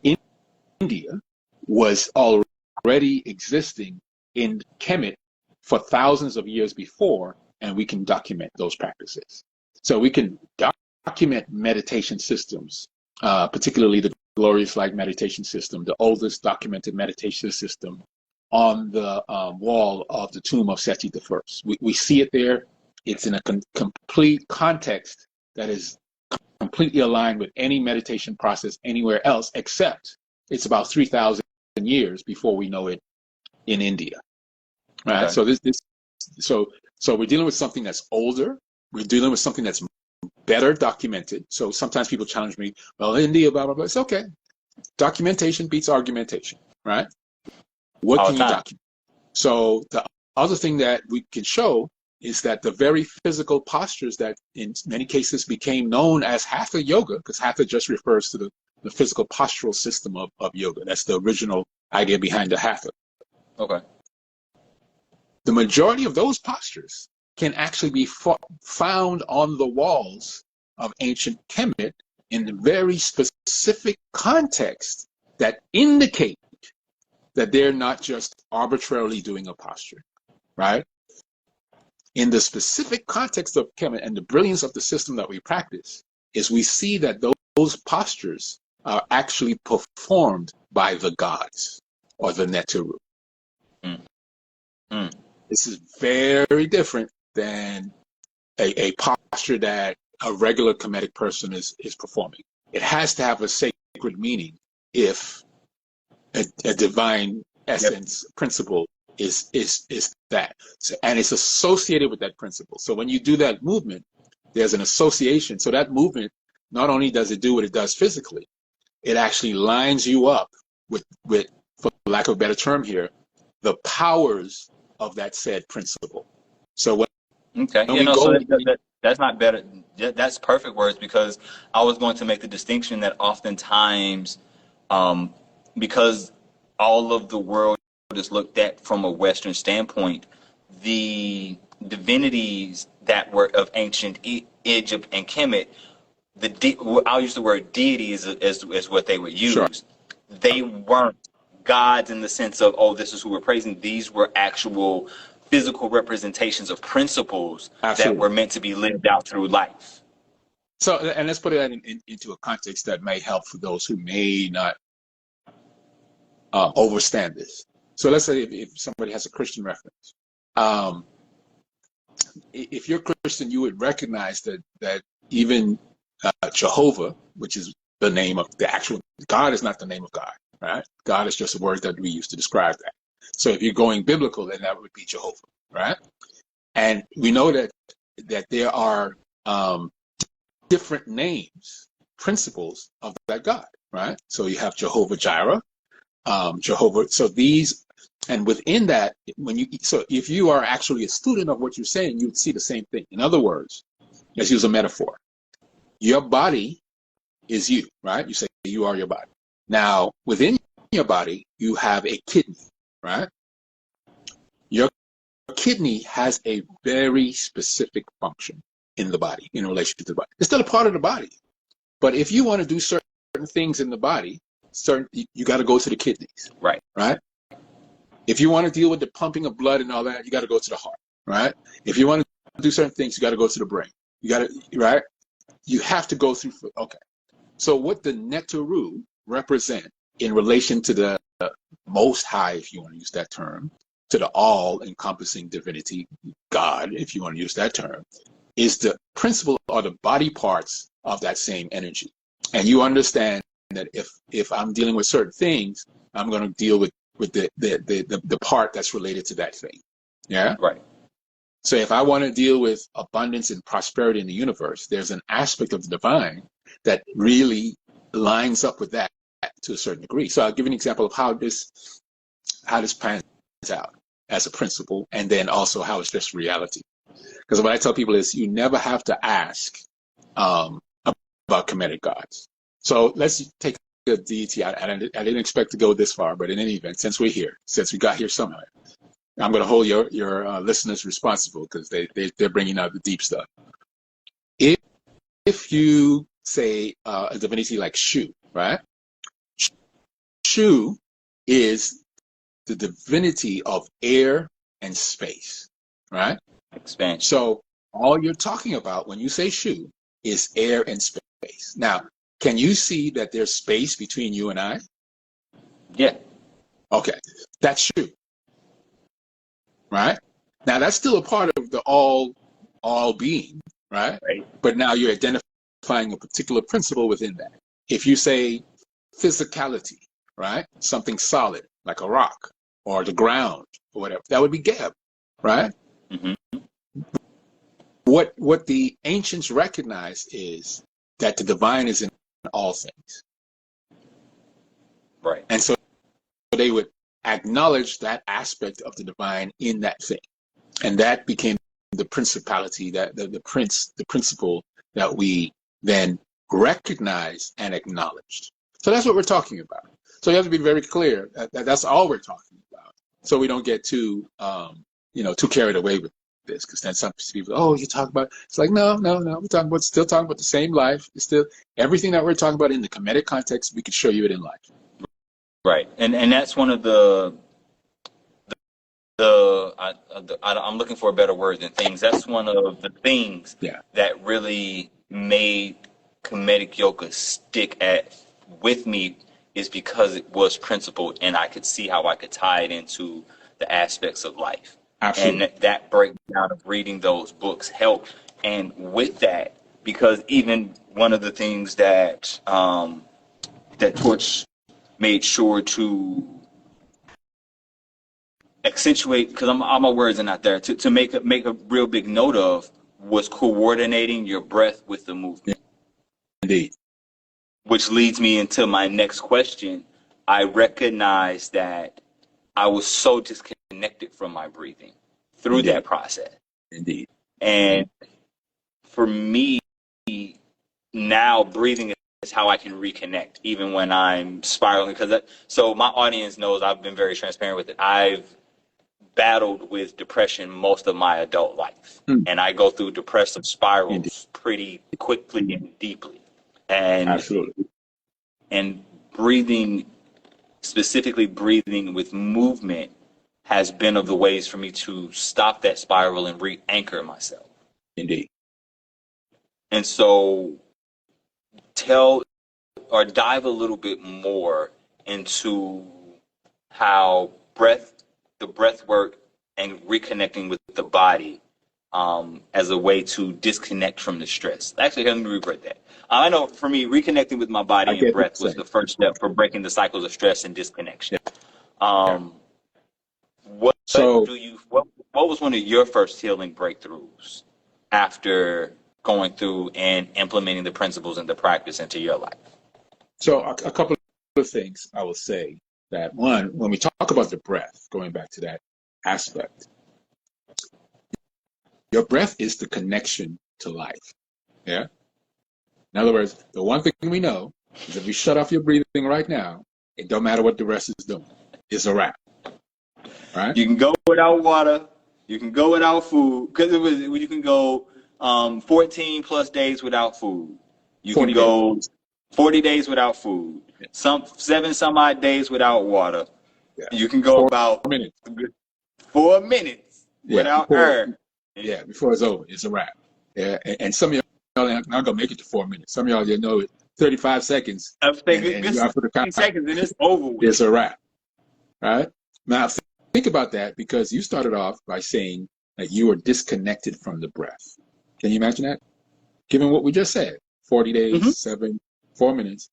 India was already existing in Kemet for thousands of years before, and we can document those practices. So we can document meditation systems, particularly the Glorious Light meditation system, the oldest documented meditation system, on the wall of the tomb of Seti I. We see it there. It's in a complete context that is completely aligned with any meditation process anywhere else, except it's about 3,000 years before we know it in India. Right. Okay. So we're dealing with something that's older. We're dealing with something that's better documented. So sometimes people challenge me, well, India, blah, blah, blah. It's okay. Documentation beats argumentation, right? What can you document? So the other thing that we can show is that the very physical postures that in many cases became known as Hatha yoga, because Hatha just refers to the physical postural system of yoga. That's the original idea behind the Hatha. Okay. The majority of those postures can actually be found on the walls of ancient Kemet in very specific context that indicate that they're not just arbitrarily doing a posture, right? In the specific context of Kemet and the brilliance of the system that we practice is we see that those postures are actually performed by the gods or the Neteru. This is very different than a posture that a regular Kemetic person is performing. It has to have a sacred meaning if a divine essence principle is that. So, and it's associated with that principle. So when you do that movement, there's an association. So that movement, not only does it do what it does physically, it actually lines you up with for lack of a better term here, the powers of that said principle. So that's not better. That's perfect words, because I was going to make the distinction that oftentimes, because all of the world is looked at from a Western standpoint, the divinities that were of ancient Egypt and Kemet, I'll use the word deity as what they would use. Sure. They weren't gods in the sense of, oh, this is who we're praising. These were actual physical representations of principles that were meant to be lived out through life. So, and let's put it into a context that may help for those who may not understand this. So let's say if somebody has a Christian reference, if you're Christian, you would recognize that even Jehovah, which is the name of the actual God, is not the name of God, right? God is just a word that we use to describe that. So if you're going biblical, then that would be Jehovah, right? And we know that there are different names, principles of that God, right? So you have Jehovah Jireh, Jehovah. So these, and within that, so if you are actually a student of what you're saying, you would see the same thing. In other words, let's use a metaphor. Your body is you, right? You say you are your body. Now, within your body, you have a kidney, right? Your kidney has a very specific function in the body, in relation to the body. It's still a part of the body. But if you want to do certain things in the body, you got to go to the kidneys. Right. Right? If you want to deal with the pumping of blood and all that, you got to go to the heart. Right? If you want to do certain things, you got to go to the brain. You got to, right? You have to go through, okay. So what the Netaru represent in relation to the Most High, if you want to use that term, to the all-encompassing divinity, God, if you want to use that term, is the principle or the body parts of that same energy. And you understand that if I'm dealing with certain things, I'm going to deal with the part that's related to that thing. Yeah? Right. So if I want to deal with abundance and prosperity in the universe, there's an aspect of the divine that really lines up with that to a certain degree. So I'll give you an example of how this pans out as a principle, and then also how it's just reality. Because what I tell people is you never have to ask about Kemetic gods. So let's take the deity. I didn't expect to go this far, but in any event, since we're here, since we got here somehow, I'm going to hold your listeners responsible because they're bringing out the deep stuff. If you say a divinity like Shu, right? Shu is the divinity of air and space, right? Expansion. So all you're talking about when you say Shu is air and space. Now, can you see that there's space between you and I? Yeah. Okay, that's Shu, right? Now that's still a part of the all being, right? Right. But now you're identifying a particular principle within that. If you say physicality, right? Something solid like a rock or the ground or whatever, that would be Geb, right? Mm-hmm. What the ancients recognize is that the divine is in all things. Right. And so they would acknowledge that aspect of the divine in that thing. And that became the principality, that the principle that we then recognized and acknowledged. So that's what we're talking about. So you have to be very clear that that's all we're talking about. So we don't get too too carried away with this, because then some people, oh, you talk about, it's like, no, we're still talking about the same life. It's still everything that we're talking about in the Kemetic context, we can show you it in life. Right. And that's one of I'm looking for a better word than things. That's one of the things that really made Kemetic yoga stick with me, is because it was principled and I could see how I could tie it into the aspects of life. Absolutely. And that breakdown of reading those books helped. And with that, because even one of the things that that Torch made sure to accentuate, because all my words are not there, to make a real big note of, was coordinating your breath with the movement. Indeed. Which leads me into my next question. I recognized that I was so disconnected from my breathing through that process. Indeed. And for me, now breathing is how I can reconnect, even when I'm spiraling. So my audience knows I've been very transparent with it. I've battled with depression most of my adult life. And I go through depressive spirals pretty quickly and deeply. And absolutely. And breathing, specifically breathing with movement, has been of the ways for me to stop that spiral and re-anchor myself. Indeed. And so dive a little bit more into how the breath work and reconnecting with the body as a way to disconnect from the stress. Actually, let me reword that. I know for me, reconnecting with my body and breath was the first step for breaking the cycles of stress and disconnection. What was one of your first healing breakthroughs after going through and implementing the principles and the practice into your life? So a couple of things I will say. That one, when we talk about the breath, going back to that aspect, your breath is the connection to life. Yeah. In other words, the one thing we know is if you shut off your breathing right now, it don't matter what the rest is doing. It's a wrap. Right? You can go without water. You can go without food because you can go 14 plus days without food. You can 40 days. go 40 days without food. Yeah. Some odd days without water. Yeah. You can go 4 about minutes. 4 minutes Yeah, without air. before it's over, it's a wrap. Yeah, and some of y'all are not gonna make it to 4 minutes. Some of y'all, you know it, 35 seconds, I'm saying and good you have to count. seconds and it's over with. It's a wrap, right? Now think about that, because you started off by saying that you were disconnected from the breath. Can you imagine that? Given what we just said, 40 days, 4 minutes,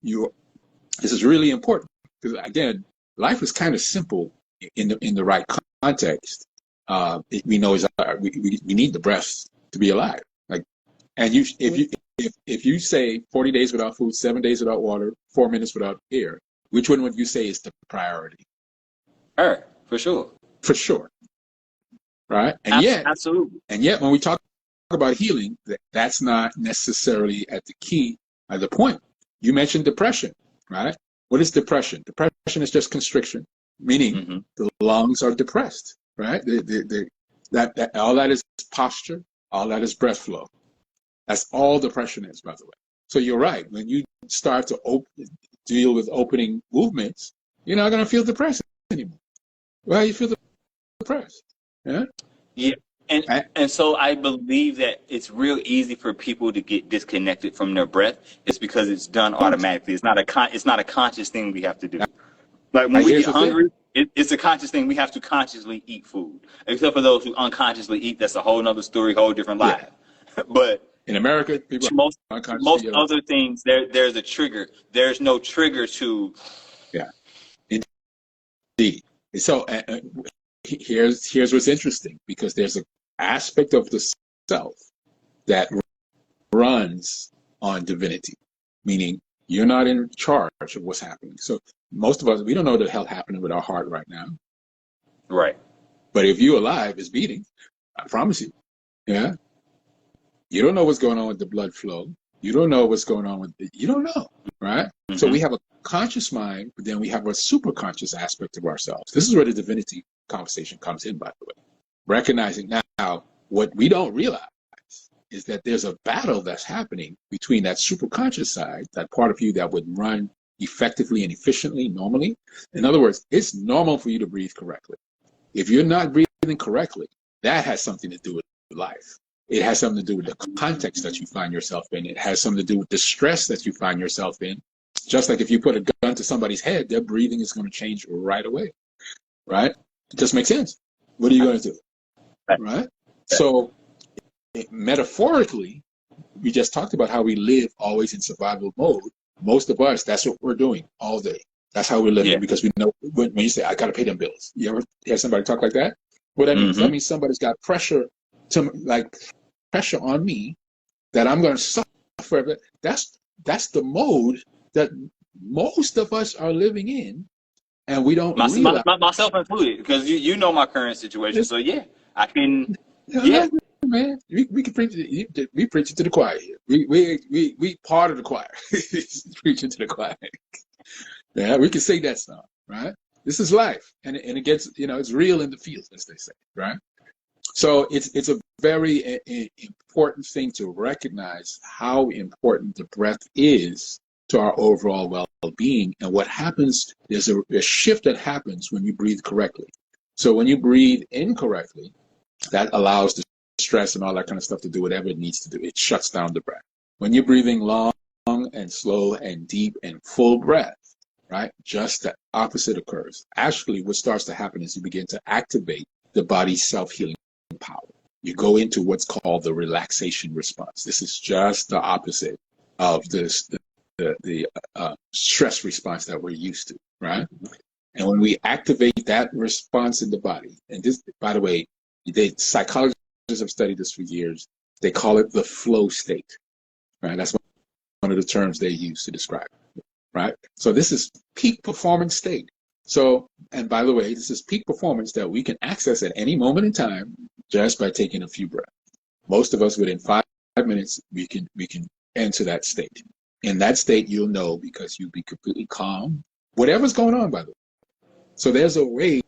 this is really important, because again, life is kind of simple in the right context. We know we need the breath to be alive. Like, and if you say 40 days without food, 7 days without water, 4 minutes without air, which one would you say is the priority? Air, for sure. For sure, right? And absolutely. And yet, when we talk about healing, that's not necessarily at the point. You mentioned depression, right? What is depression? Depression is just constriction, meaning the lungs are depressed, right? That all that is posture, all that is breath flow. That's all depression is, by the way. So you're right. When you start to deal with opening movements, you're not going to feel depressed anymore. Well, you feel depressed. Yeah. Yeah. And so I believe that it's real easy for people to get disconnected from their breath. It's because it's done automatically. It's not a conscious thing we have to do. Like when we get hungry, it's a conscious thing. We have to consciously eat food. Except for those who unconsciously eat, that's a whole nother story, whole different life. Yeah. But in America, people most other things, there's a trigger. There's no trigger to. Yeah, indeed. So here's what's interesting, because there's an aspect of the self that runs on divinity, meaning you're not in charge of what's happening. So most of us, we don't know the hell happening with our heart right now. Right. But if you're alive, it's beating. I promise you. Yeah. You don't know what's going on with the blood flow. You don't know what's going on with it. You don't know, right? So we have a conscious mind, but then we have a super conscious aspect of ourselves. This is where the divinity conversation comes in, by the way. Recognizing now what we don't realize is that there's a battle that's happening between that super conscious side, that part of you that would run effectively and efficiently normally. In other words, it's normal for you to breathe correctly. If you're not breathing correctly, that has something to do with life. It has something to do with the context that you find yourself in. It has something to do with the stress that you find yourself in. Just like if you put a gun to somebody's head, their breathing is going to change right away, right? It just makes sense. What are you going to do, right? So metaphorically, we just talked about how we live always in survival mode. Most of us, that's what we're doing all day. That's how we're living, because we know when you say, I got to pay them bills. You ever hear somebody talk like that? What that means? That means somebody's got pressure on me that I'm going to suffer. But that's the mode that most of us are living in, and we don't realize. Myself included, because you know my current situation. So I can. Man, we can preach. We preach it to the choir here. We part of the choir. Preaching to the choir. Yeah, we can sing that song, right? This is life, and it gets, it's real in the field, as they say, right? So it's a very important thing to recognize how important the breath is to our overall well-being. And what happens is a shift that happens when you breathe correctly. So when you breathe incorrectly, that allows the stress and all that kind of stuff to do whatever it needs to do. It shuts down the breath. When you're breathing long and slow and deep and full breath, right, just the opposite occurs. Actually, what starts to happen is you begin to activate the body's self-healing power. You go into what's called the relaxation response. This is just the opposite of the stress response that we're used to, right? And when we activate that response in the body, and this, by the way, psychologists have studied this for years. They call it the flow state, right? That's one of the terms they use to describe it, right? So this is peak performance state. So, and by the way, this is peak performance that we can access at any moment in time just by taking a few breaths. Most of us, within 5 minutes, we can enter that state. In that state, you'll know, because you'll be completely calm. Whatever's going on, by the way. So there's a way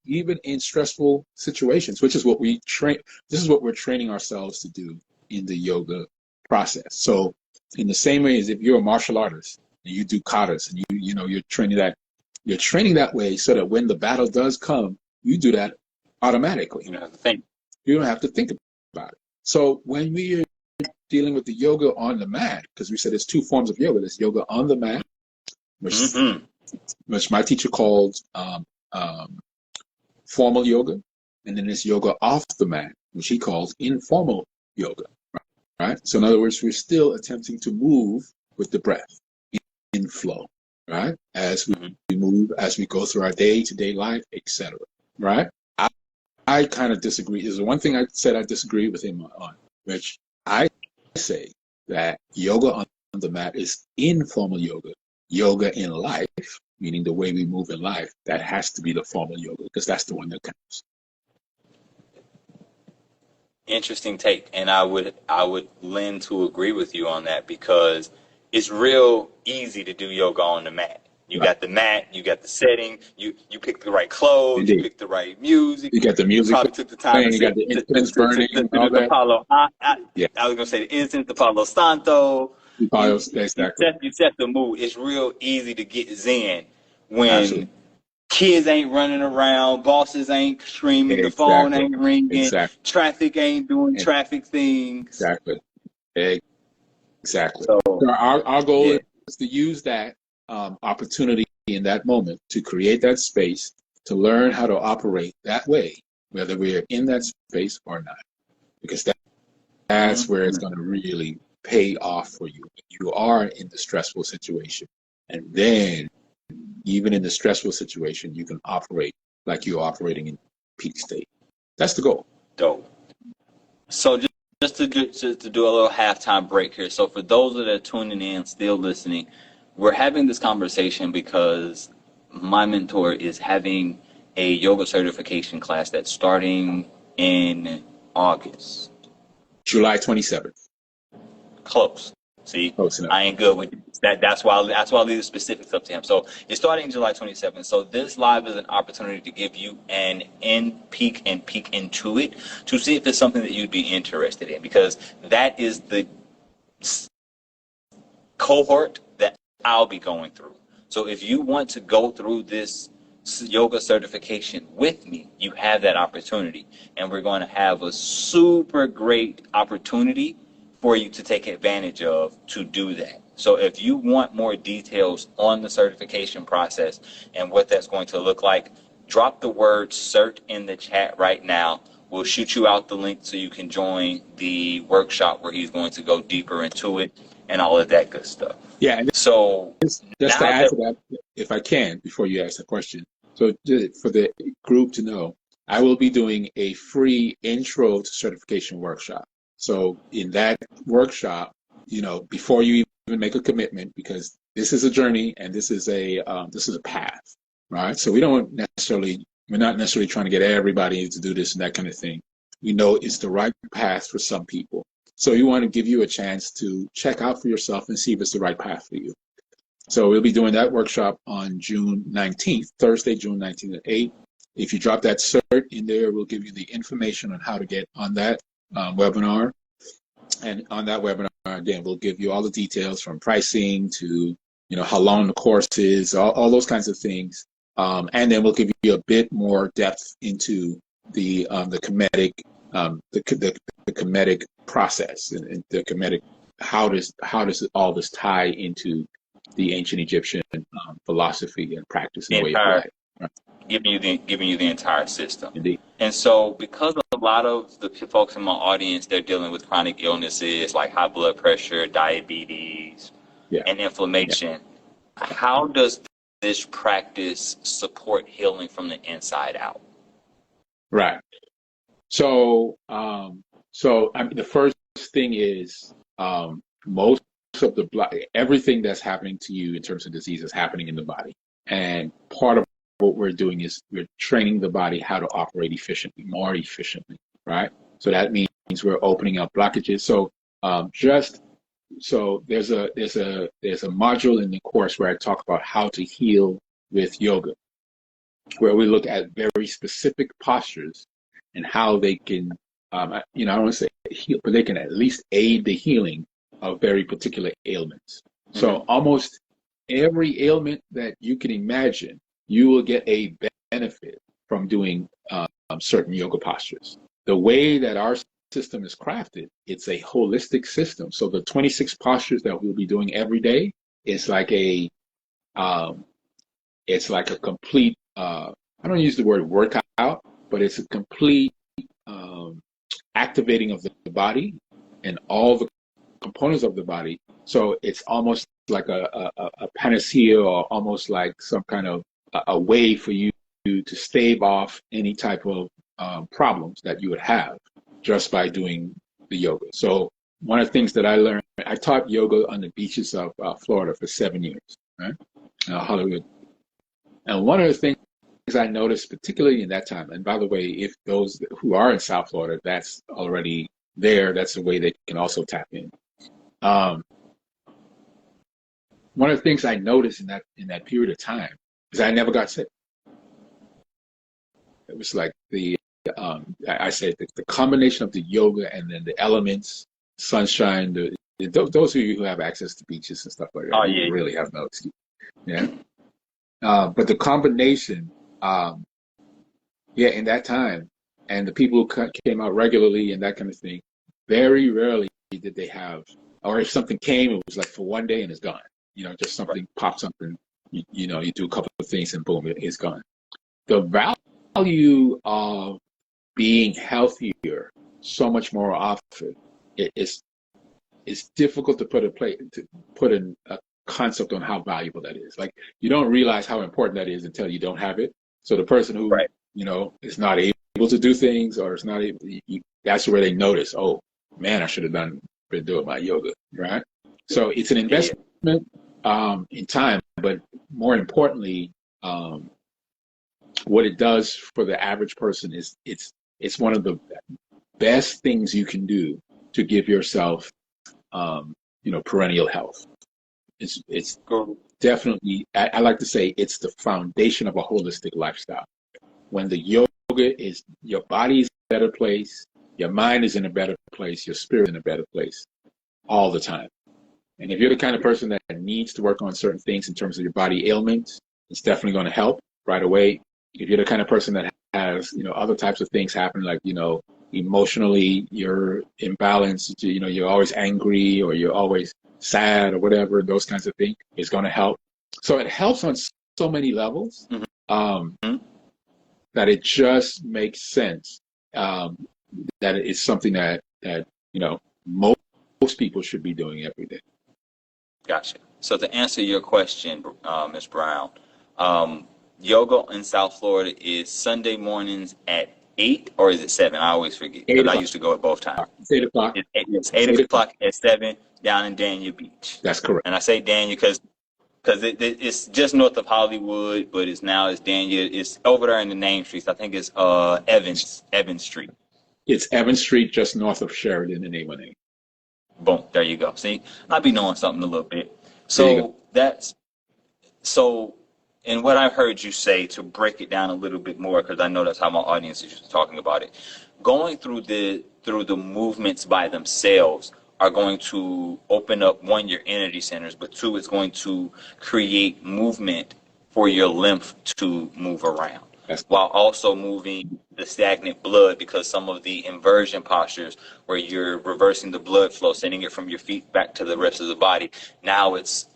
even in stressful situations, which is what we train. This is what we're training ourselves to do in the yoga process. So in the same way as if you're a martial artist and you do katas and you're training that way so that when the battle does come, you do that automatically. You don't have to think. You don't have to think about it. So when we are dealing with the yoga on the mat, because we said there's two forms of yoga. There's yoga on the mat, which my teacher called formal yoga, and then there's yoga off the mat, which he calls informal yoga. Right? So in other words, we're still attempting to move with the breath in flow, right? As we move, as we go through our day-to-day life, etc. Right? I kind of disagree. There's one thing I said I disagree with him on, which I say that yoga on the mat is informal yoga. Yoga in life, meaning the way we move in life, that has to be the formal yoga because that's the one that counts. Interesting take, and I would lend to agree with you on that because it's real easy to do yoga on the mat. You got the mat, you got the setting, you pick the right clothes, Indeed. you pick the right music. You got the music. You probably took the time you got the incense burning. all that. I was gonna say the incense, the Palo Santo. Exactly. You set the mood. It's real easy to get zen when Absolutely. kids ain't running around, bosses ain't screaming, the phone ain't ringing, traffic ain't doing traffic things. Exactly. So our goal is to use that opportunity in that moment to create that space, to learn how to operate that way, whether we're in that space or not. Because that's where it's going to really pay off for you. You are in the stressful situation. And then, even in the stressful situation, you can operate like you're operating in peak state. That's the goal. Dope. So just to do a little halftime break here. So for those that are tuning in, still listening, we're having this conversation because my mentor is having a yoga certification class that's starting in August. July 27th. Close. See, Close enough. I ain't good with that. That's why I leave the specifics up to him. So it's starting July 27th. So this live is an opportunity to give you an peek into it to see if it's something that you'd be interested in, because that is the cohort that I'll be going through. So if you want to go through this yoga certification with me, you have that opportunity, and we're going to have a super great opportunity for you to take advantage of to do that. So if you want more details on the certification process and what that's going to look like, drop the word CERT in the chat right now. We'll shoot you out the link so you can join the workshop where he's going to go deeper into it and all of that good stuff. Yeah. And so just to add to that, if I can, before you ask the question, so for the group to know, I will be doing a free intro to certification workshop. So in that workshop, before you even make a commitment, because this is a journey and this is a path, right? So we're not necessarily trying to get everybody to do this and that kind of thing. We know it's the right path for some people. So we want to give you a chance to check out for yourself and see if it's the right path for you. So we'll be doing that workshop on June 19th, Thursday, June 19th at 8. If you drop that CERT in there, we'll give you the information on how to get on that webinar. And on that webinar, again, we'll give you all the details from pricing to, how long the course is, all those kinds of things. And then we'll give you a bit more depth into the Kemetic, the Kemetic process and the Kemetic. How does all this tie into the ancient Egyptian philosophy and practice and way of life? Right? Giving you the entire system. Indeed. And so because a lot of the folks in my audience, they're dealing with chronic illnesses like high blood pressure, diabetes, and inflammation. Yeah. How does this practice support healing from the inside out? Right. So, the first thing is most of everything that's happening to you in terms of disease is happening in the body. And part of what we're doing is we're training the body how to operate more efficiently, right? So that means we're opening up blockages. So there's a module in the course where I talk about how to heal with yoga. where we look at very specific postures and how they can, I don't want to say heal, but they can at least aid the healing of very particular ailments. So almost every ailment that you can imagine, you will get a benefit from doing certain yoga postures. The way that our system is crafted, it's a holistic system. So the 26 postures that we'll be doing every day is like a complete, I don't use the word workout, but it's a complete activating of the body and all the components of the body. So it's almost like a panacea, or almost like some kind of a way for you to stave off any type of problems that you would have just by doing the yoga. So one of the things that I learned, I taught yoga on the beaches of Florida for 7 years, right? Hollywood. And one of the things I noticed, particularly in that time, and by the way, if those who are in South Florida, that's already there, that's a way they can also tap in. One of the things I noticed in that period of time is I never got sick. It was like I said, the combination of the yoga and then the elements, sunshine, those of you who have access to beaches and stuff like that, you really have no excuse. Yeah. But the combination, in that time, and the people who came out regularly and that kind of thing, very rarely did they have, or if something came, it was like for one day and it's gone. Just something pops up and, you do a couple of things and boom, it's gone. The value of being healthier so much more often, it's difficult to put in a concept on how valuable that is. Like, you don't realize how important that is until you don't have it. So the person who is not able to do things, or is not able, that's where they notice, oh man, I should have been doing my yoga, right? So it's an investment in time, but more importantly, what it does for the average person is it's one of the best things you can do to give yourself perennial health. It's definitely, I like to say, it's the foundation of a holistic lifestyle. When the yoga is, your body is in a better place, your mind is in a better place, your spirit is in a better place all the time. And if you're the kind of person that needs to work on certain things in terms of your body ailments, it's definitely going to help right away. If you're the kind of person that has, other types of things happen, like, emotionally you're imbalanced, you're always angry, or you're always sad, or whatever, those kinds of things, it's going to help. So it helps on so many levels that it just makes sense that it's something that most people should be doing every day. Gotcha. So to answer your question, Ms. Brown, yoga in South Florida is Sunday mornings at 8, or is it 7? I always forget, because I used to go at both times. It's 8 o'clock. It's 8 o'clock at 7 down in Dania Beach. That's correct. And I say Dania because it's just north of Hollywood, but it's Dania. It's over there in the name streets. I think it's Evans Street. It's Evans Street, just north of Sheridan in A1A. Boom, there you go. See, I be knowing something a little bit. So and what I've heard you say, to break it down a little bit more, because I know that's how my audience is talking about it, going through the movements by themselves are going to open up, one, your energy centers, but two, it's going to create movement for your lymph to move around, while also moving the stagnant blood, because some of the inversion postures where you're reversing the blood flow, sending it from your feet back to the rest of the body, now it's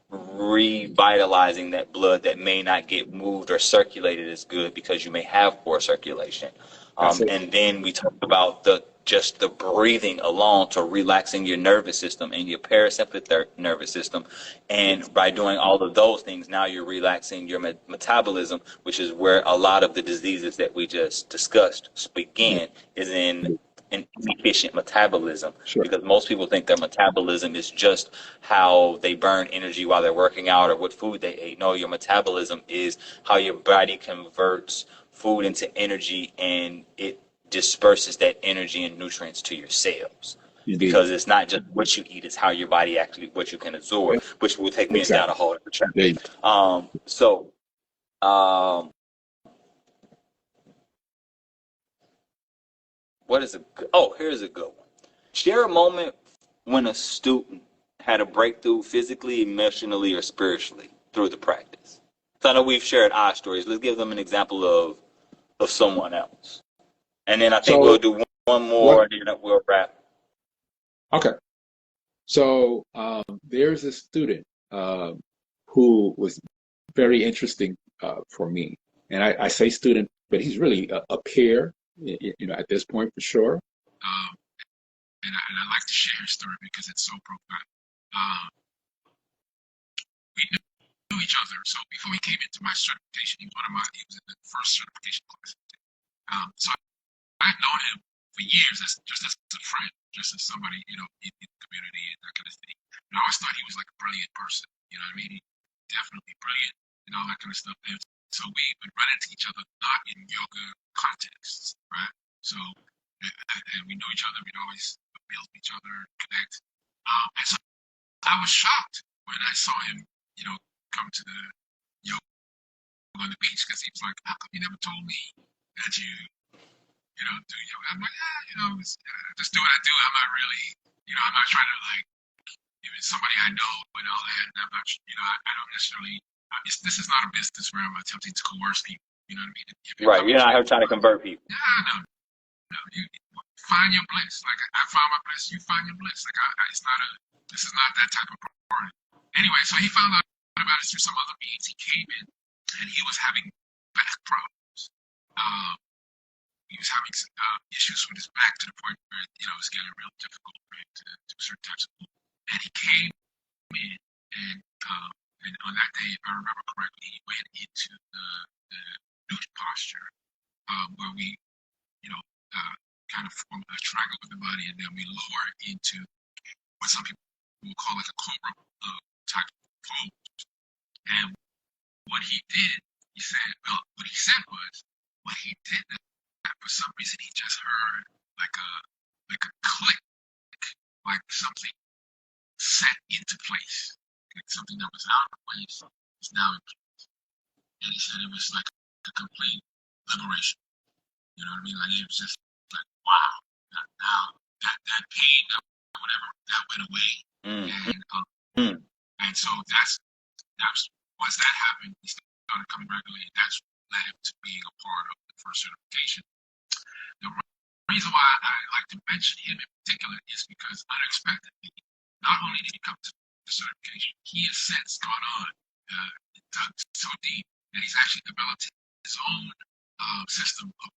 revitalizing that blood that may not get moved or circulated as good because you may have poor circulation. And then we talked about the breathing alone, to relaxing your nervous system and your parasympathetic nervous system. And by doing all of those things, now you're relaxing your metabolism, which is where a lot of the diseases that we just discussed begin, is in an inefficient metabolism. Sure. Because most people think their metabolism is just how they burn energy while they're working out or what food they ate. No, your metabolism is how your body converts food into energy, and it disperses that energy and nutrients to your cells. Indeed. Because it's not just what you eat, it's how your body actually, what you can absorb, which will take me down a whole other track. What is a good, oh, here's a good one. Share a moment when a student had a breakthrough physically, emotionally, or spiritually through the practice. So I know we've shared our stories. Let's give them an example of someone else. And then I think we'll So do one more, what? and then we'll wrap. Okay. So there's a student who was very interesting for me, and I say student, but he's really a peer, at this point for sure. And I like to share his story because it's so profound. We knew each other, so before he came into my certification, he was in the first certification class. So I had known him for years, just as a friend, just as somebody, in the community and that kind of thing. And I always thought he was like a brilliant person, you know what I mean? He definitely brilliant and all that kind of stuff. And so we would run into each other, not in yoga contexts, right? So, and we knew each other, we'd always build each other, connect. And so I was shocked when I saw him, come to the yoga on the beach because he was like, how come you never told me that you do yoga? I'm like, just do what I do. I'm not really, I'm not trying to like, even somebody I know and all that. And I'm not, I don't necessarily, this is not a business where I'm attempting to coerce people. You know what I mean? Right. You're not here trying to convert people. Yeah, no. You find your bliss. Like I found my bliss. You find your bliss. Like this is not that type of party. Anyway, so he found out about it through some other means. He came in and he was having back problems. He was having issues with his back to the point where it was getting real difficult for him to do certain types of movement. And he came in, and on that day, if I remember correctly, he went into the neutral posture, where we, kind of form a triangle with the body, and then we lower into what some people will call like a cobra type pose. And what he did, what he said was, what he did, for some reason, he just heard like a click, like something set into place, like something that was out of place is now in place. And he said it was like a complete liberation. You know what I mean? Like it was just like, wow, now that pain, whatever, that went away. And so that's once that happened, he started coming regularly. That's led him to being a part of the first certification. The reason why I like to mention him in particular is because unexpectedly, not only did he come to the certification, he has since gone on dug so deep that he's actually developed his own system of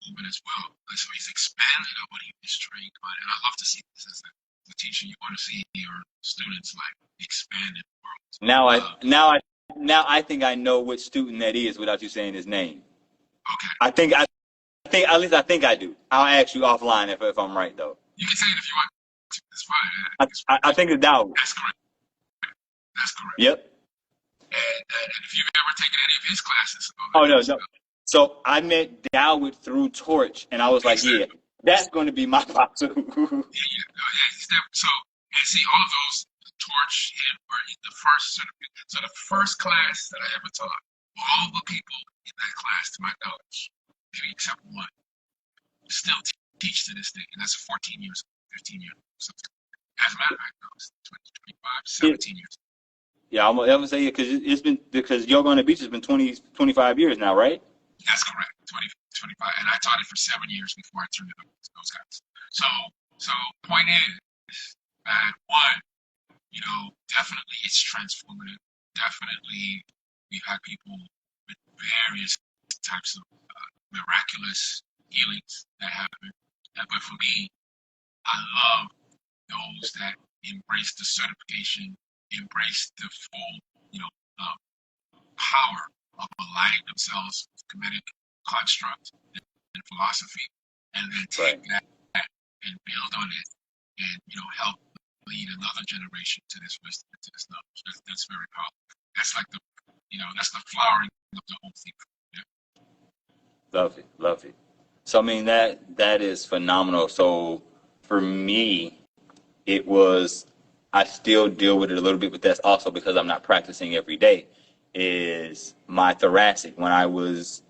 movement as well. And so he's expanded on what he was trained on. And I love to see this as the teacher. You want to see your students like expand in the world. Now I think I know which student that is without you saying his name. Okay. I think at least I think I do. I'll ask you offline if I'm right though. You can say it if you want. It's fine. I think it's Dowd. That's correct. That's correct. Yep. And if you've ever taken any of his classes. No. So I met Dowd through Torch, and I was like, yeah, that's going to be my pop too. So, and see, all of those, Torch, him, were the first certificate. So the first class that I ever taught, all the people in that class, to my knowledge, maybe except one, still teach to this day. And that's 14 years, 15 years, something. As a matter of fact, no, it's 20, 25, 17 years. Yeah, I'm gonna say it because yoga on the beach has been 20, 25 years now, right? That's correct, 20, 25, and I taught it for 7 years before I turned it over to those guys. So point is that one, definitely it's transformative. Definitely, we've had people with various types of miraculous healings that happen. But for me, I love those that embrace the certification, embrace the full, power of aligning themselves with Kemetic construct and philosophy, and then take that and build on it, and help lead another generation to this wisdom, to this knowledge. That's very powerful. That's like that's the flowering of the whole thing. Yeah. Love it. So I mean that is phenomenal. So for me, it was. I still deal with it a little bit, but that's also because I'm not practicing every day. Is my thoracic when I was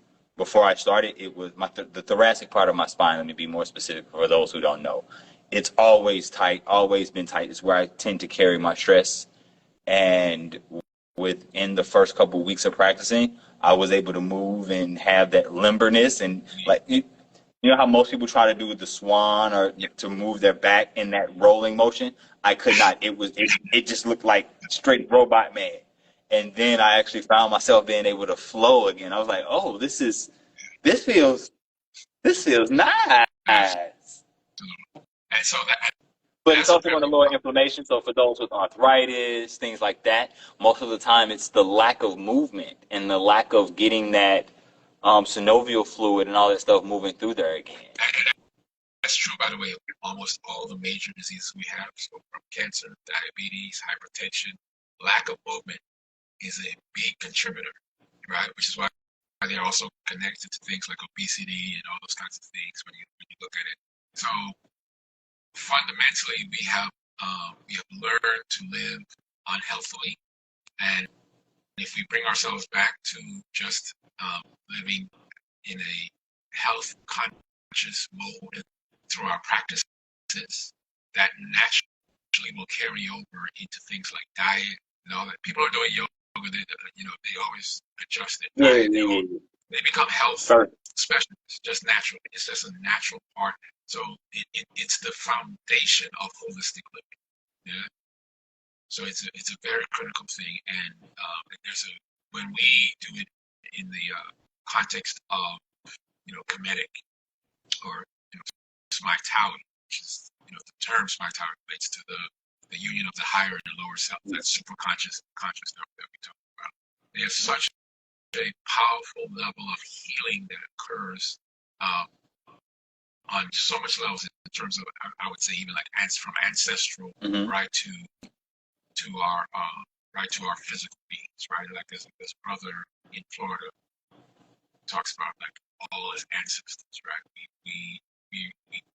before I started, it was the thoracic part of my spine. Let me be more specific for those who don't know. It's always tight, always been tight. It's where I tend to carry my stress. And within the first couple of weeks of practicing, I was able to move and have that limberness and like you know how most people try to do the swan or to move their back in that rolling motion. I could not. It just looked like straight robot man. And then I actually found myself being able to flow again. I was like, oh, this feels this feels nice. And so But it's that's a also very going to lower inflammation. So for those with arthritis, things like that, most of the time it's the lack of movement and the lack of getting that synovial fluid and all that stuff moving through there again. that's true, by the way. Almost all the major diseases we have, so from cancer, diabetes, hypertension, lack of movement is a big contributor, right? Which is why they're also connected to things like obesity and all those kinds of things when you look at it. So fundamentally, we have learned to live unhealthily, and if we bring ourselves back to just living in a health conscious mode through our practices, that naturally will carry over into things like diet and all that. People are doing yoga, they always adjust their diet. They become health specialists just naturally. It's just a natural part. So it's the foundation of holistic living. Yeah. So it's a very critical thing, and when we do it in the context of Kemetic or Smai Tawi, which is the term Smai Tawi relates to the union of the higher and the lower self. That super conscious that we talk about. There's such a powerful level of healing that occurs on so much levels in terms of I would say even like from ancestral right to our physical beings, right? Like this brother in Florida talks about like all his ancestors, right? We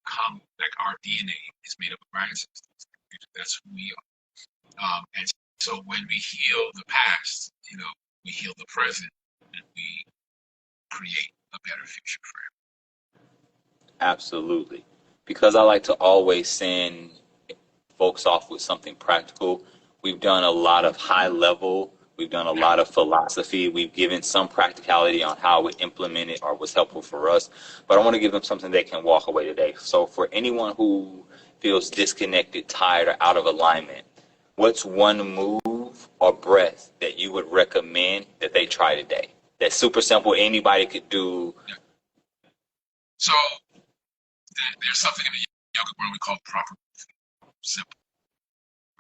come like our DNA is made up of our ancestors. That's who we are. And so when we heal the past, we heal the present, and we create a better future for everyone. Absolutely. Because I like to always send folks off with something practical. We've done a lot of high level, we've done a lot of philosophy, we've given some practicality on how we implement it or what's helpful for us. But I want to give them something they can walk away today. So for anyone who feels disconnected, tired, or out of alignment, what's one move or breath that you would recommend that they try today? That's super simple, anybody could do. So there's something in the yoga world we call proper breathing. Simple,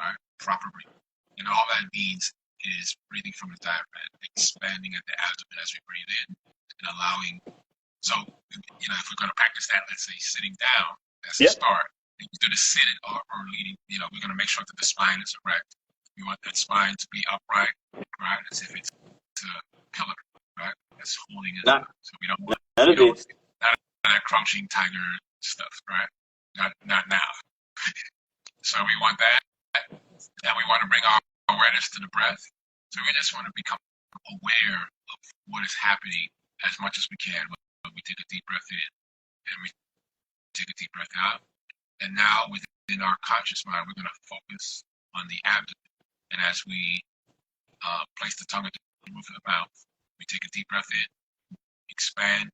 right? Proper breathing. And all that means is breathing from the diaphragm, expanding at the abdomen as we breathe in, and allowing. So, if we're going to practice that, let's say sitting down as a start, and you're going to sit it or leaning, we're going to make sure that the spine is erect. We want that spine to be upright, right? As if it's a pillar, right? That's holding it up. So we don't want that crouching tiger stuff, right? Not now. So we want that, and we want to bring our awareness to the breath. So we just want to become aware of what is happening as much as we can when we take a deep breath in and we take a deep breath out. And now within our conscious mind, we're going to focus on the abdomen. And as we place the tongue at the roof of the mouth, we take a deep breath in, expand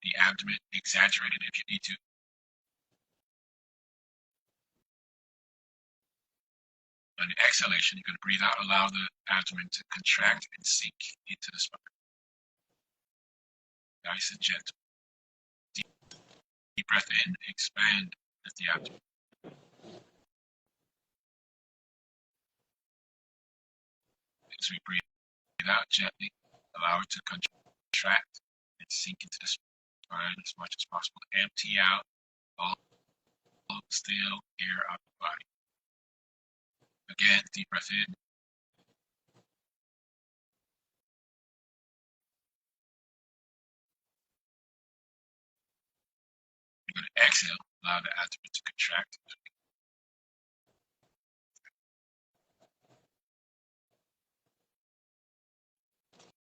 the abdomen, exaggerate it if you need to. On the exhalation, you're going to breathe out, allow the abdomen to contract and sink into the spine. Nice and gentle. Deep breath in, expand at the abdomen. As we breathe out gently, allow it to contract and sink into the spine as much as possible. Empty out all stale air out of the body. Again, deep breath in. You're going to exhale, allow the abdomen to contract.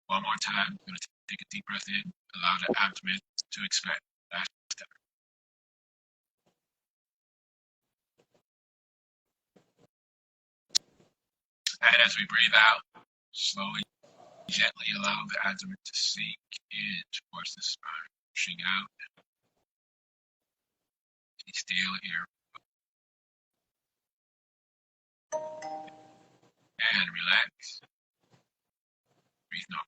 One more time. We're going to Take a deep breath in. Allow the abdomen to expand. That's that. And as we breathe out, slowly, gently allow the abdomen to sink in towards the spine, pushing out. Be still here. And relax. Breathe normal.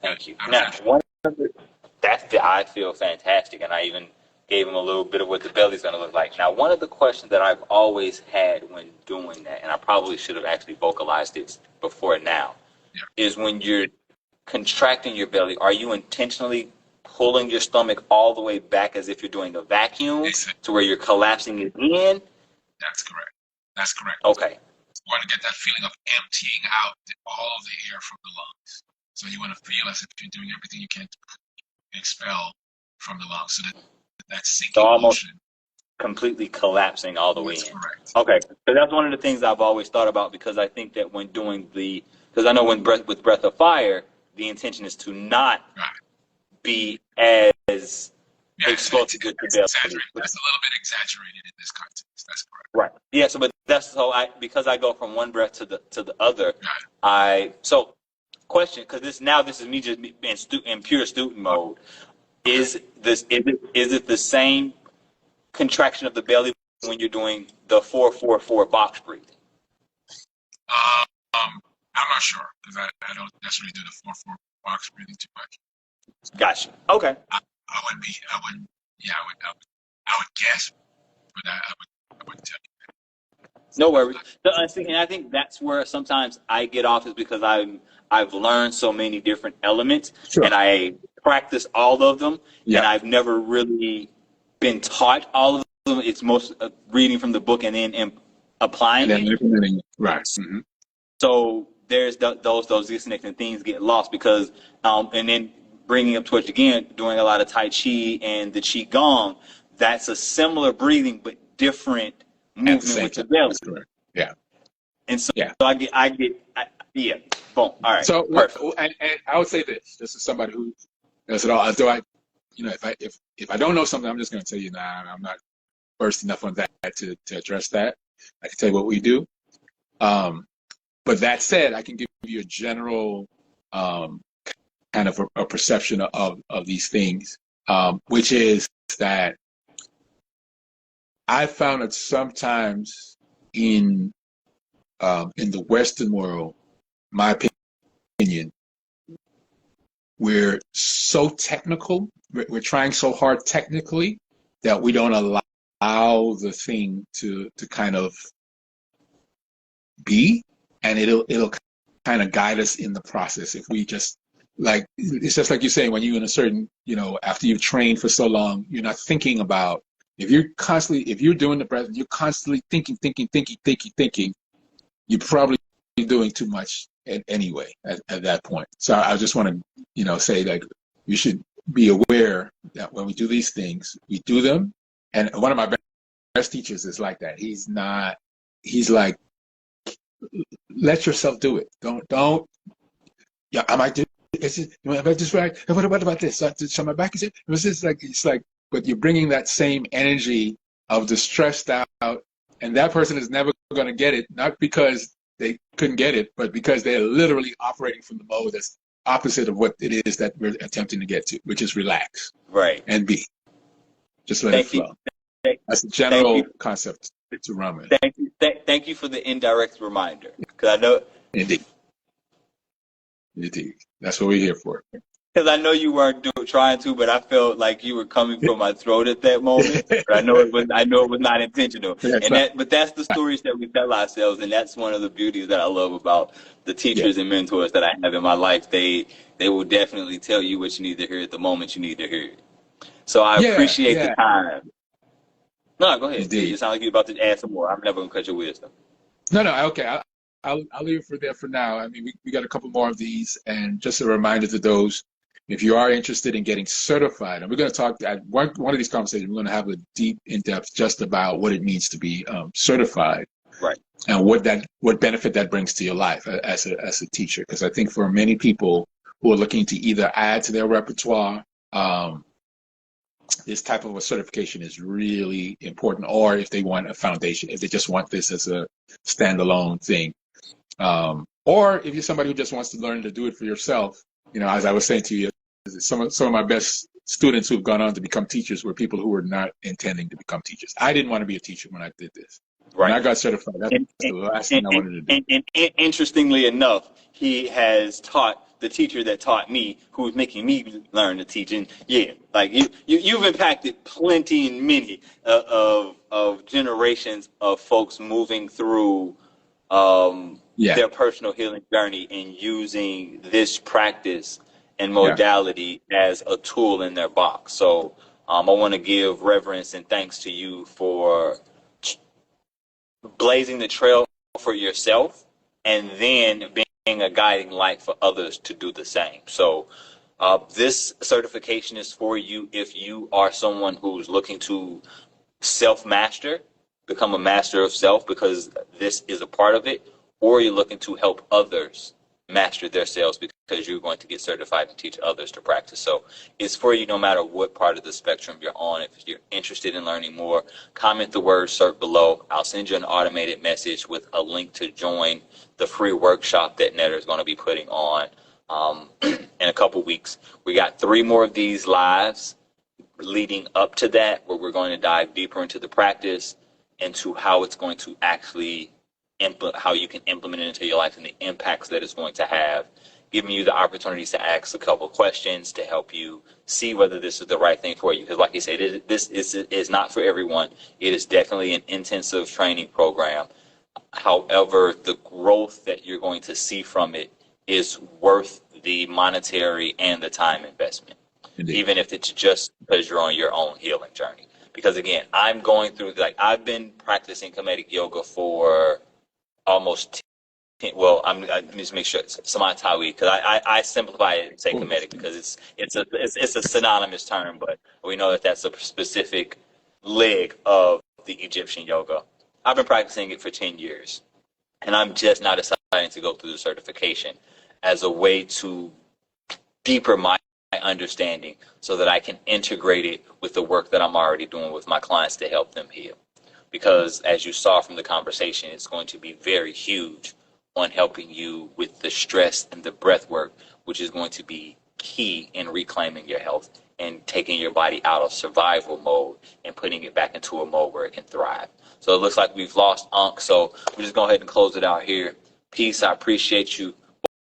Thank you. Now, I feel fantastic, and I even gave him a little bit of what the belly's going to look like. Now, one of the questions that I've always had when doing that, and I probably should have actually vocalized it before now, is when you're contracting your belly, are you intentionally pulling your stomach all the way back as if you're doing a vacuum to where you're collapsing it in? That's correct. That's correct. Okay. You want to get that feeling of emptying out all of the air from the lungs. So you want to feel as if you're doing everything you can to expel from the lungs. So that sinking motion. Completely collapsing all the way in. Correct. Okay. So that's one of the things I've always thought about, because I think that when doing because I know with Breath of Fire, the intention is to not be as explosive with the belly. That's a little bit exaggerated in this context. That's correct. Right. Yeah. So, but that's because I go from one breath to the other. Question, because this is me just being in pure student mode. Is it the same contraction of the belly when you're doing the 4-4-4 box breathing? I'm not sure, because I don't necessarily do the 4-4 box breathing too much. Gotcha. Okay. I would guess, but I wouldn't tell you. No worries. And I think that's where sometimes I get off, is because I've learned so many different elements, and I practice all of them, and I've never really been taught all of them. It's most reading from the book and then applying it. Implementing. Right. Mm-hmm. So there's those disconnects and things get lost, because and then bringing up towards, again, doing a lot of Tai Chi and the Qi Gong, that's a similar breathing but different movement with the belly. That's correct. Yeah. And so I get boom. All right. So perfect. And I would say this is somebody who does it all. If I don't know something, I'm just going to tell you, I'm not versed enough on that to address that. I can tell you what we do. But that said, I can give you a general kind of a perception of these things, which is that I found that sometimes in the Western world, my opinion, we're so technical, we're trying so hard technically that we don't allow the thing to kind of be, and it'll kind of guide us in the process. If we just, like, it's just like you're saying, when you're in a certain, after you've trained for so long, you're not thinking about, if you're doing the breath, you're constantly thinking, you're probably doing too much anyway at that point. So I just want to, say, like, you should be aware that when we do these things, we do them. And one of my best teachers is like that. He's like, let yourself do it. Don't. Yeah, I might do. Am I just right? What about this? So my back is it? It's like, but you're bringing that same energy of the stressed out, and that person is never going to get it, not because they couldn't get it, but because they're literally operating from the mode that's opposite of what it is that we're attempting to get to, which is relax, right, and be. Just let it flow. That's the general concept to run with. Thank you for the indirect reminder, because I know. Indeed. That's what we're here for. Because I know you weren't trying to, but I felt like you were coming from my throat at that moment. But I know it was not intentional. But that's the stories that we tell ourselves, and that's one of the beauties that I love about the teachers and mentors that I have in my life. They will definitely tell you what you need to hear at the moment you need to hear it. So I appreciate the time. No, go ahead. Indeed. You sound like you're about to add some more. I'm never gonna cut your wisdom. No, okay. I'll leave it for there for now. I mean, we got a couple more of these, and just a reminder to those, if you are interested in getting certified, and we're going to talk at one of these conversations, we're going to have a deep, in-depth just about what it means to be certified, right? And what benefit that brings to your life as a teacher. Because I think for many people, who are looking to either add to their repertoire. This type of a certification is really important, or if they want a foundation, if they just want this as a standalone thing. Or if you're somebody who just wants to learn to do it for yourself, as I was saying to you, some of my best students who've gone on to become teachers were people who were not intending to become teachers. I didn't want to be a teacher when I did this. When I got certified, that's the last thing I wanted to do. And interestingly enough, he has taught the teacher that taught me, who was making me learn to teach. And yeah, like you've impacted plenty and many of generations of folks moving through their personal healing journey and using this practice and modality as a tool in their box. So I want to give reverence and thanks to you for blazing the trail for yourself and then being a guiding light for others to do the same. So this certification is for you if you are someone who's looking to self-master, become a master of self, because this is a part of it, or you're looking to help others master their selves because you're going to get certified and teach others to practice. So it's for you no matter what part of the spectrum you're on. If you're interested in learning more, comment the word CERT below. I'll send you an automated message with a link to join the free workshop that Netter is going to be putting on in a couple weeks. We got 3 more of these lives leading up to that, where we're going to dive deeper into the practice, into how it's going to actually how you can implement it into your life and the impacts that it's going to have, giving you the opportunities to ask a couple of questions to help you see whether this is the right thing for you. Because like you said, this is not for everyone. It is definitely an intensive training program. However, the growth that you're going to see from it is worth the monetary and the time investment. Indeed. Even if it's just because you're on your own healing journey. Because again, I'm going through, I've been practicing comedic yoga for almost 10, let me just make sure it's Smai Tawi, because I simplify it and say comedic because it's a synonymous term, but we know that that's a specific leg of the Egyptian yoga. I've been practicing it for 10 years, and I'm just now deciding to go through the certification as a way to deeper my understanding so that I can integrate it with the work that I'm already doing with my clients to help them heal. Because as you saw from the conversation, it's going to be very huge on helping you with the stress and the breath work, which is going to be key in reclaiming your health and taking your body out of survival mode and putting it back into a mode where it can thrive. So it looks like we've lost Ankh, so we're just going to go ahead and close it out here. Peace. I appreciate you.